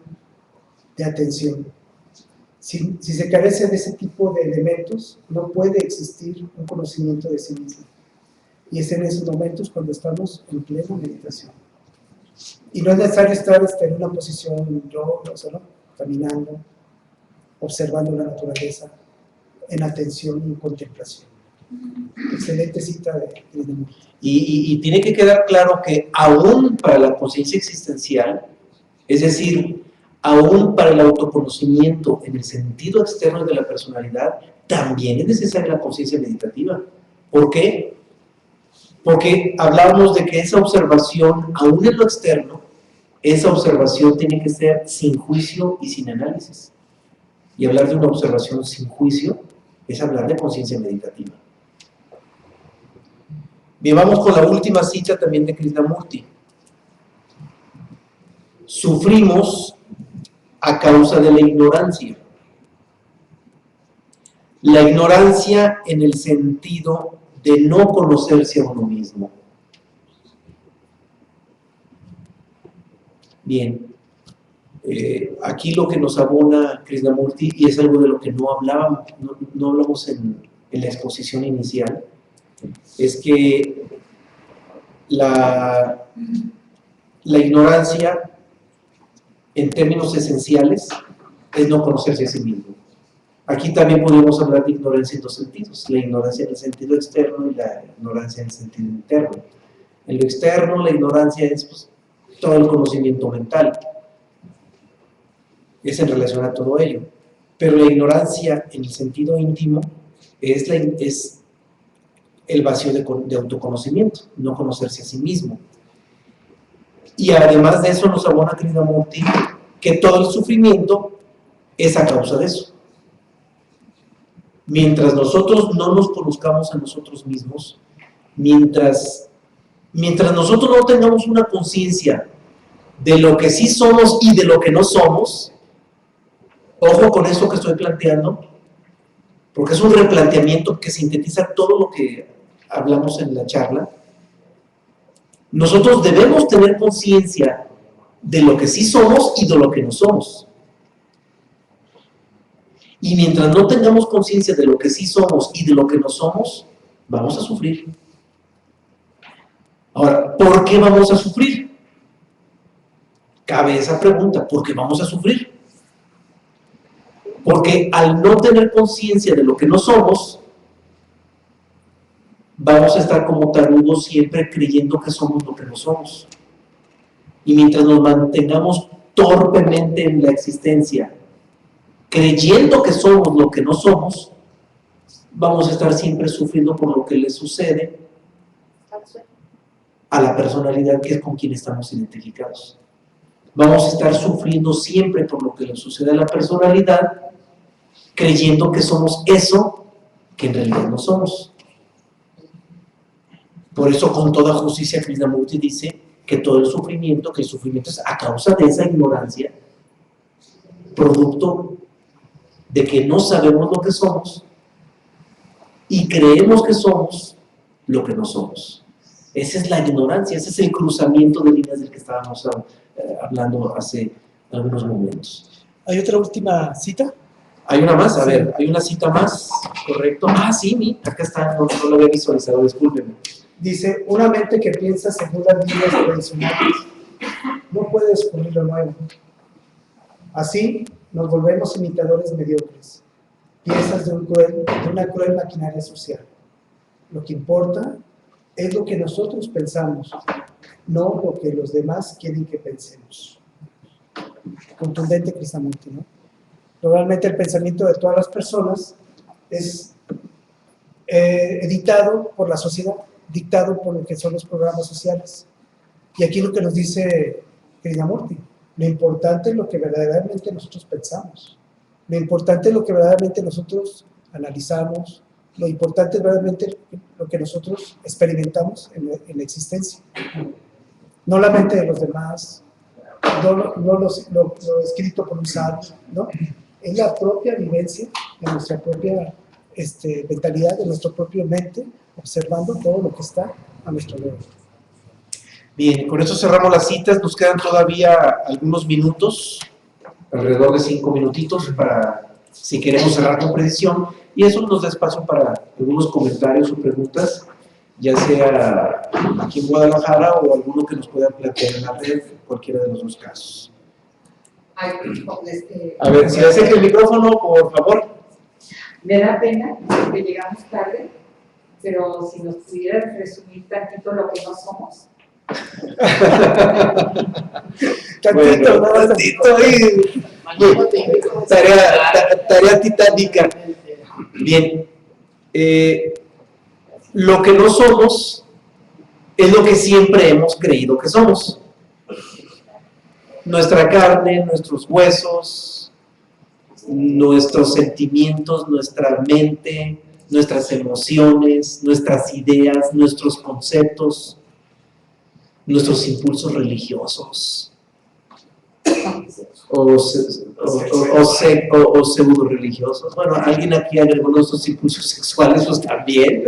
de atención. Si se carece de ese tipo de elementos, no puede existir un conocimiento de sí mismo. Y es en esos momentos cuando estamos en plena meditación. Y no es necesario estar en una posición yoga, solo caminando, observando la naturaleza, en atención y en contemplación. Excelente cita de Krishnamurti. Y tiene que quedar claro que aún para la conciencia existencial, es decir, aún para el autoconocimiento en el sentido externo de la personalidad, también es necesaria la conciencia meditativa. ¿Por qué? Porque hablábamos de que esa observación, aún en lo externo, esa observación tiene que ser sin juicio y sin análisis. Y hablar de una observación sin juicio es hablar de conciencia meditativa. Bien, vamos con la última cita también de Krishnamurti. Sufrimos a causa de la ignorancia. La ignorancia en el sentido de no conocerse a uno mismo. Bien, aquí lo que nos abona Krishnamurti, y es algo de lo que no hablábamos, no hablamos en la exposición inicial, es que la ignorancia, en términos esenciales, es no conocerse a sí mismo. Aquí también podemos hablar de ignorancia en 2 sentidos, la ignorancia en el sentido externo y la ignorancia en el sentido interno. En lo externo, la ignorancia es pues, todo el conocimiento mental, es en relación a todo ello, pero la ignorancia en el sentido íntimo es el vacío de autoconocimiento, no conocerse a sí mismo. Y además de eso nos abona Krishnamurti que todo el sufrimiento es a causa de eso. Mientras nosotros no nos conozcamos a nosotros mismos, mientras nosotros no tengamos una conciencia de lo que sí somos y de lo que no somos, ojo con eso que estoy planteando, porque es un replanteamiento que sintetiza todo lo que hablamos en la charla. Nosotros debemos tener conciencia de lo que sí somos y de lo que no somos. Y mientras no tengamos conciencia de lo que sí somos y de lo que no somos, vamos a sufrir. Ahora, ¿por qué vamos a sufrir? Cabe esa pregunta, ¿por qué vamos a sufrir? Porque al no tener conciencia de lo que no somos, vamos a estar como tarudos siempre creyendo que somos lo que no somos. Y mientras nos mantengamos torpemente en la existencia, creyendo que somos lo que no somos, vamos a estar siempre sufriendo por lo que le sucede a la personalidad que es con quien estamos identificados. Vamos a estar sufriendo siempre por lo que le sucede a la personalidad, creyendo que somos eso que en realidad no somos. Por eso, con toda justicia, Krishnamurti dice que todo el sufrimiento es a causa de esa ignorancia, producto de que no sabemos lo que somos y creemos que somos lo que no somos. Esa es la ignorancia, ese es el cruzamiento de líneas del que estábamos hablando hace algunos momentos. ¿Hay otra última cita? Hay una más, a ver, hay una cita más, ¿correcto? Ah, sí, acá está, no lo había visualizado, discúlpeme. Dice, una mente que piensa según las líneas tradicionales no puede descubrir lo nuevo. Así nos volvemos imitadores mediocres, piezas de una cruel maquinaria social. Lo que importa es lo que nosotros pensamos, no lo que los demás quieren que pensemos. Contundente Krishnamurti, ¿no? Normalmente el pensamiento de todas las personas es editado por la sociedad, dictado por lo que son los programas sociales. Y aquí lo que nos dice Krishnamurti, Lo importante es lo que verdaderamente nosotros pensamos. Lo importante es lo que verdaderamente nosotros analizamos. Lo importante es verdaderamente lo que nosotros experimentamos en la existencia. No la mente de los demás, no lo escrito por un sabio, ¿no? Es la propia vivencia de nuestra propia mentalidad, de nuestra propia mente, observando todo lo que está a nuestro alrededor. Bien, con eso cerramos las citas. Nos quedan todavía algunos minutos, alrededor de 5 minutitos, para si queremos cerrar con precisión. Y eso nos da espacio para algunos comentarios o preguntas, ya sea aquí en Guadalajara o alguno que nos pueda plantear en la red, cualquiera de los dos casos. Ay, A ver, si acerca el micrófono, por favor. me da pena que llegamos tarde, pero si nos pudieran resumir tantito lo que no somos. Tantito, Bueno, nada más tantito ahí. Tarea titánica. Bien, lo que no somos es lo que siempre hemos creído que somos. Nuestra carne, nuestros huesos, nuestros sentimientos, nuestra mente, nuestras emociones, nuestras ideas, nuestros conceptos, nuestros impulsos religiosos o pseudo religiosos. Bueno, alguien aquí agregó nuestros impulsos sexuales, pues también,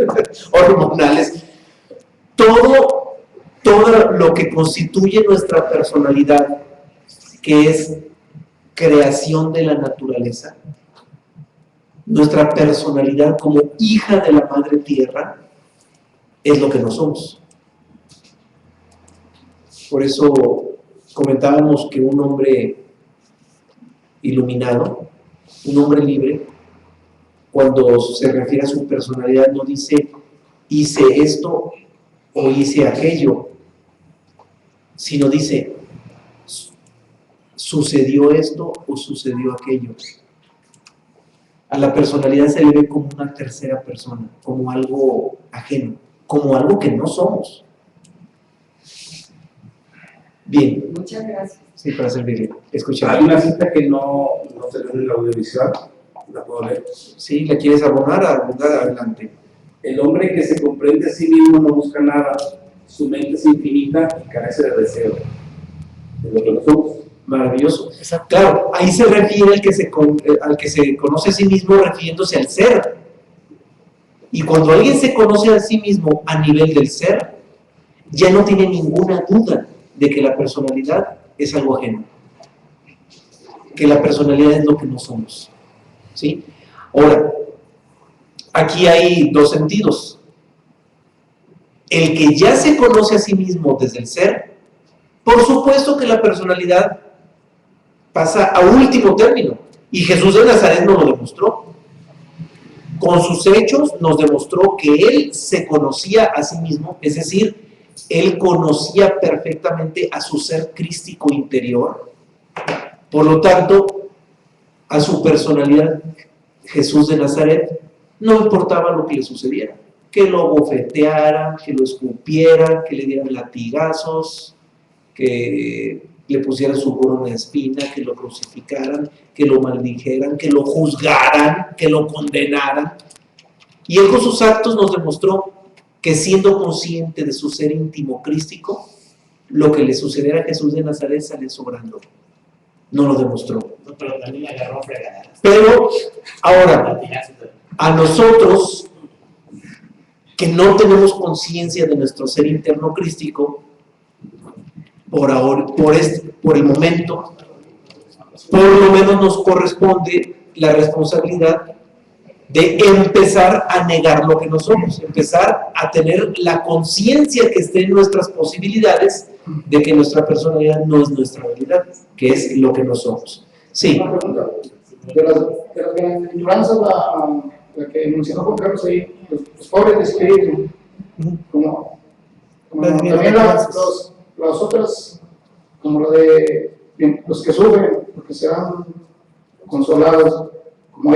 hormonales. Todo lo que constituye nuestra personalidad, que es creación de la naturaleza, nuestra personalidad como hija de la madre tierra, es lo que no somos. Por eso comentábamos que un hombre iluminado, un hombre libre, cuando se refiere a su personalidad no dice hice esto o hice aquello, sino dice sucedió esto o sucedió aquello. A la personalidad se le ve como una tercera persona, como algo ajeno, como algo que no somos. Bien. Muchas gracias. Sí, para servirle. Escuchar. Hay una cita que no se ve en el audiovisual, la puedo leer. Sí, ¿la quieres abonar? Adelante. El hombre que se comprende a sí mismo no busca nada, su mente es infinita y carece de deseo. De lo que no somos. Maravilloso. Claro, ahí se refiere al que se conoce a sí mismo refiriéndose al ser. Y cuando alguien se conoce a sí mismo a nivel del ser, ya no tiene ninguna duda de que la personalidad es algo ajeno. Que la personalidad es lo que no somos. ¿Sí? Ahora, aquí hay dos sentidos. El que ya se conoce a sí mismo desde el ser, por supuesto que la personalidad pasa a último término. Y Jesús de Nazaret nos lo demostró. Con sus hechos nos demostró que Él se conocía a sí mismo, es decir, Él conocía perfectamente a su ser crístico interior. Por lo tanto, a su personalidad, Jesús de Nazaret, no importaba lo que le sucediera. Que lo bofetearan, que lo escupieran, que le dieran latigazos, que le pusieran su corona de espina, que lo crucificaran, que lo maldijeran, que lo juzgaran, que lo condenaran. Y Él con sus actos nos demostró que siendo consciente de su ser íntimo crístico, lo que le sucediera a Jesús de Nazaret sale sobrando. No lo demostró. Pero también agarró fregadas. Pero ahora, a nosotros que no tenemos conciencia de nuestro ser interno crístico, por el momento, por lo menos nos corresponde la responsabilidad de empezar a negar lo que no somos, empezar a tener la conciencia que esté en nuestras posibilidades de que nuestra personalidad no es nuestra realidad, que es lo que no somos. Sí. Una pregunta. De las bienaventuranzas, la que mencionó Juan Carlos ahí, los pobres de espíritu, como también las otras, como lo de los que sufren, porque serán consolados, como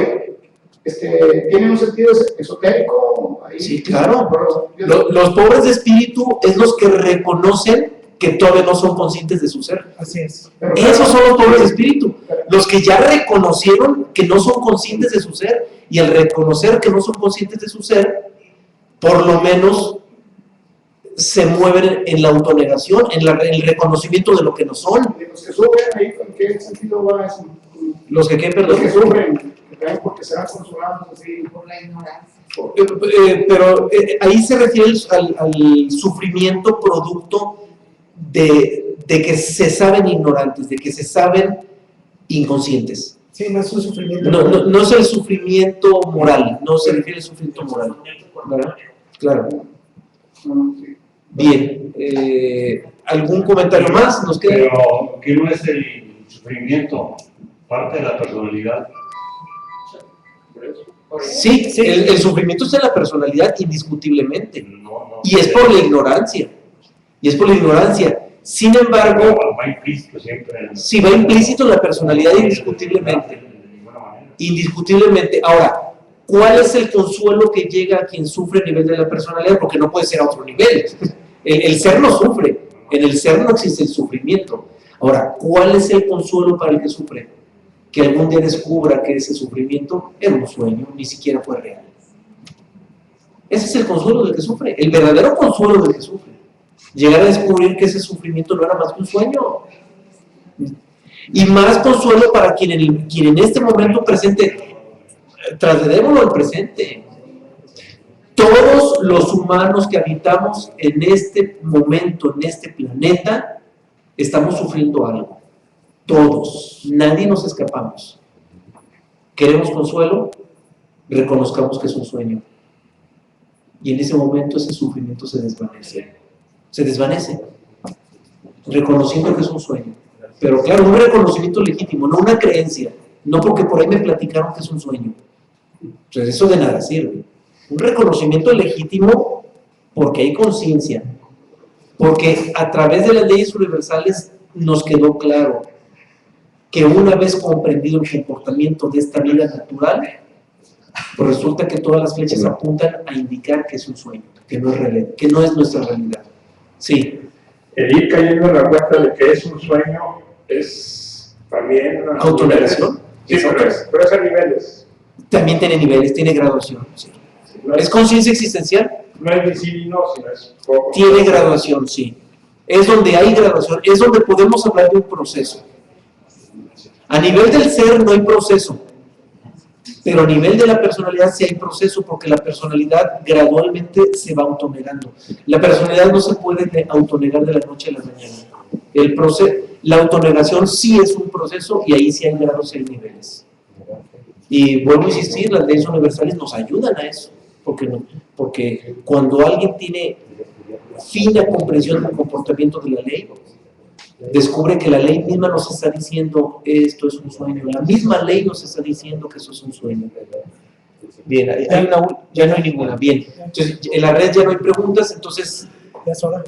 tienen un sentido esotérico ahí. Sí, claro. Los pobres de espíritu es los que reconocen que todavía no son conscientes de su ser. Así es. Esos son los pobres de espíritu, los que ya reconocieron que no son conscientes de su ser, y al reconocer que no son conscientes de su ser, por lo menos se mueven en la autonegación, en el reconocimiento de lo que no son. De los que sufren, ahí, ¿en qué sentido va eso? Los que, ¿qué, Los perdón? que sufren, que también porque serán consolados así. Por la ignorancia. Pero ahí se refiere al sufrimiento producto de que se saben ignorantes, de que se saben inconscientes. Sí, no es un sufrimiento. No es el sufrimiento moral, no se refiere al sufrimiento moral, ¿verdad? Claro. Bien, ¿algún comentario más? ¿Nos queda? Pero ¿qué no es el sufrimiento? Parte de la personalidad. Sí, el sufrimiento está en la personalidad indiscutiblemente, No, y es por la ignorancia, Sin embargo, va implícito siempre. sí va implícito en la personalidad indiscutiblemente. De ninguna manera. Indiscutiblemente. Ahora, ¿cuál es el consuelo que llega a quien sufre a nivel de la personalidad? Porque no puede ser a otro nivel. El ser no sufre, en el ser no existe el sufrimiento. Ahora, ¿cuál es el consuelo para el que sufre? Que algún día descubra que ese sufrimiento era un sueño, ni siquiera fue real. Ese es el consuelo del que sufre, el verdadero consuelo del que sufre. Llegar a descubrir que ese sufrimiento no era más que un sueño. Y más consuelo para quien en este momento presente, trasladémoslo al presente. Todos los humanos que habitamos en este momento, en este planeta, estamos sufriendo algo. Todos, nadie nos escapamos. ¿Queremos consuelo? Reconozcamos que es un sueño. Y en ese momento ese sufrimiento se desvanece. Se desvanece. Reconociendo que es un sueño. Pero claro, un reconocimiento legítimo, no una creencia. No porque por ahí me platicaron que es un sueño. Entonces eso de nada sirve. Un reconocimiento legítimo porque hay conciencia. Porque a través de las leyes universales nos quedó claro que una vez comprendido el comportamiento de esta vida natural, pues resulta que todas las flechas apuntan a indicar que es un sueño, que no es nuestra realidad. Sí. El ir cayendo en la cuenta de que es un sueño es también una ¿Autonegación? Sí, pero es a niveles. También tiene niveles, tiene graduación. Sí. No ¿Es conciencia existencial? No es ni sí ni no, sino es poco. Tiene graduación, sí. Es donde hay graduación, es donde podemos hablar de un proceso. A nivel del ser no hay proceso, pero a nivel de la personalidad sí hay proceso, porque la personalidad gradualmente se va autonegando. La personalidad no se puede autonegar de la noche a la mañana. La autonegación sí es un proceso y ahí sí hay grados y hay niveles. Y vuelvo a insistir, las leyes universales nos ayudan a eso, porque cuando alguien tiene fina comprensión del comportamiento de la ley, descubre que la ley misma nos está diciendo esto es un sueño, la misma ley nos está diciendo que eso es un sueño. Bien, ya no hay ninguna. Bien, entonces en la red ya no hay preguntas, entonces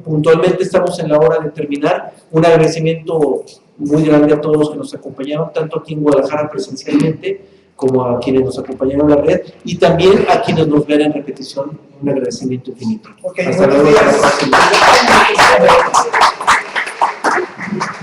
puntualmente estamos en la hora de terminar. Un agradecimiento muy grande a todos los que nos acompañaron, tanto aquí en Guadalajara presencialmente, como a quienes nos acompañaron en la red, y también a quienes nos ven en repetición, un agradecimiento infinito. Okay, hasta luego.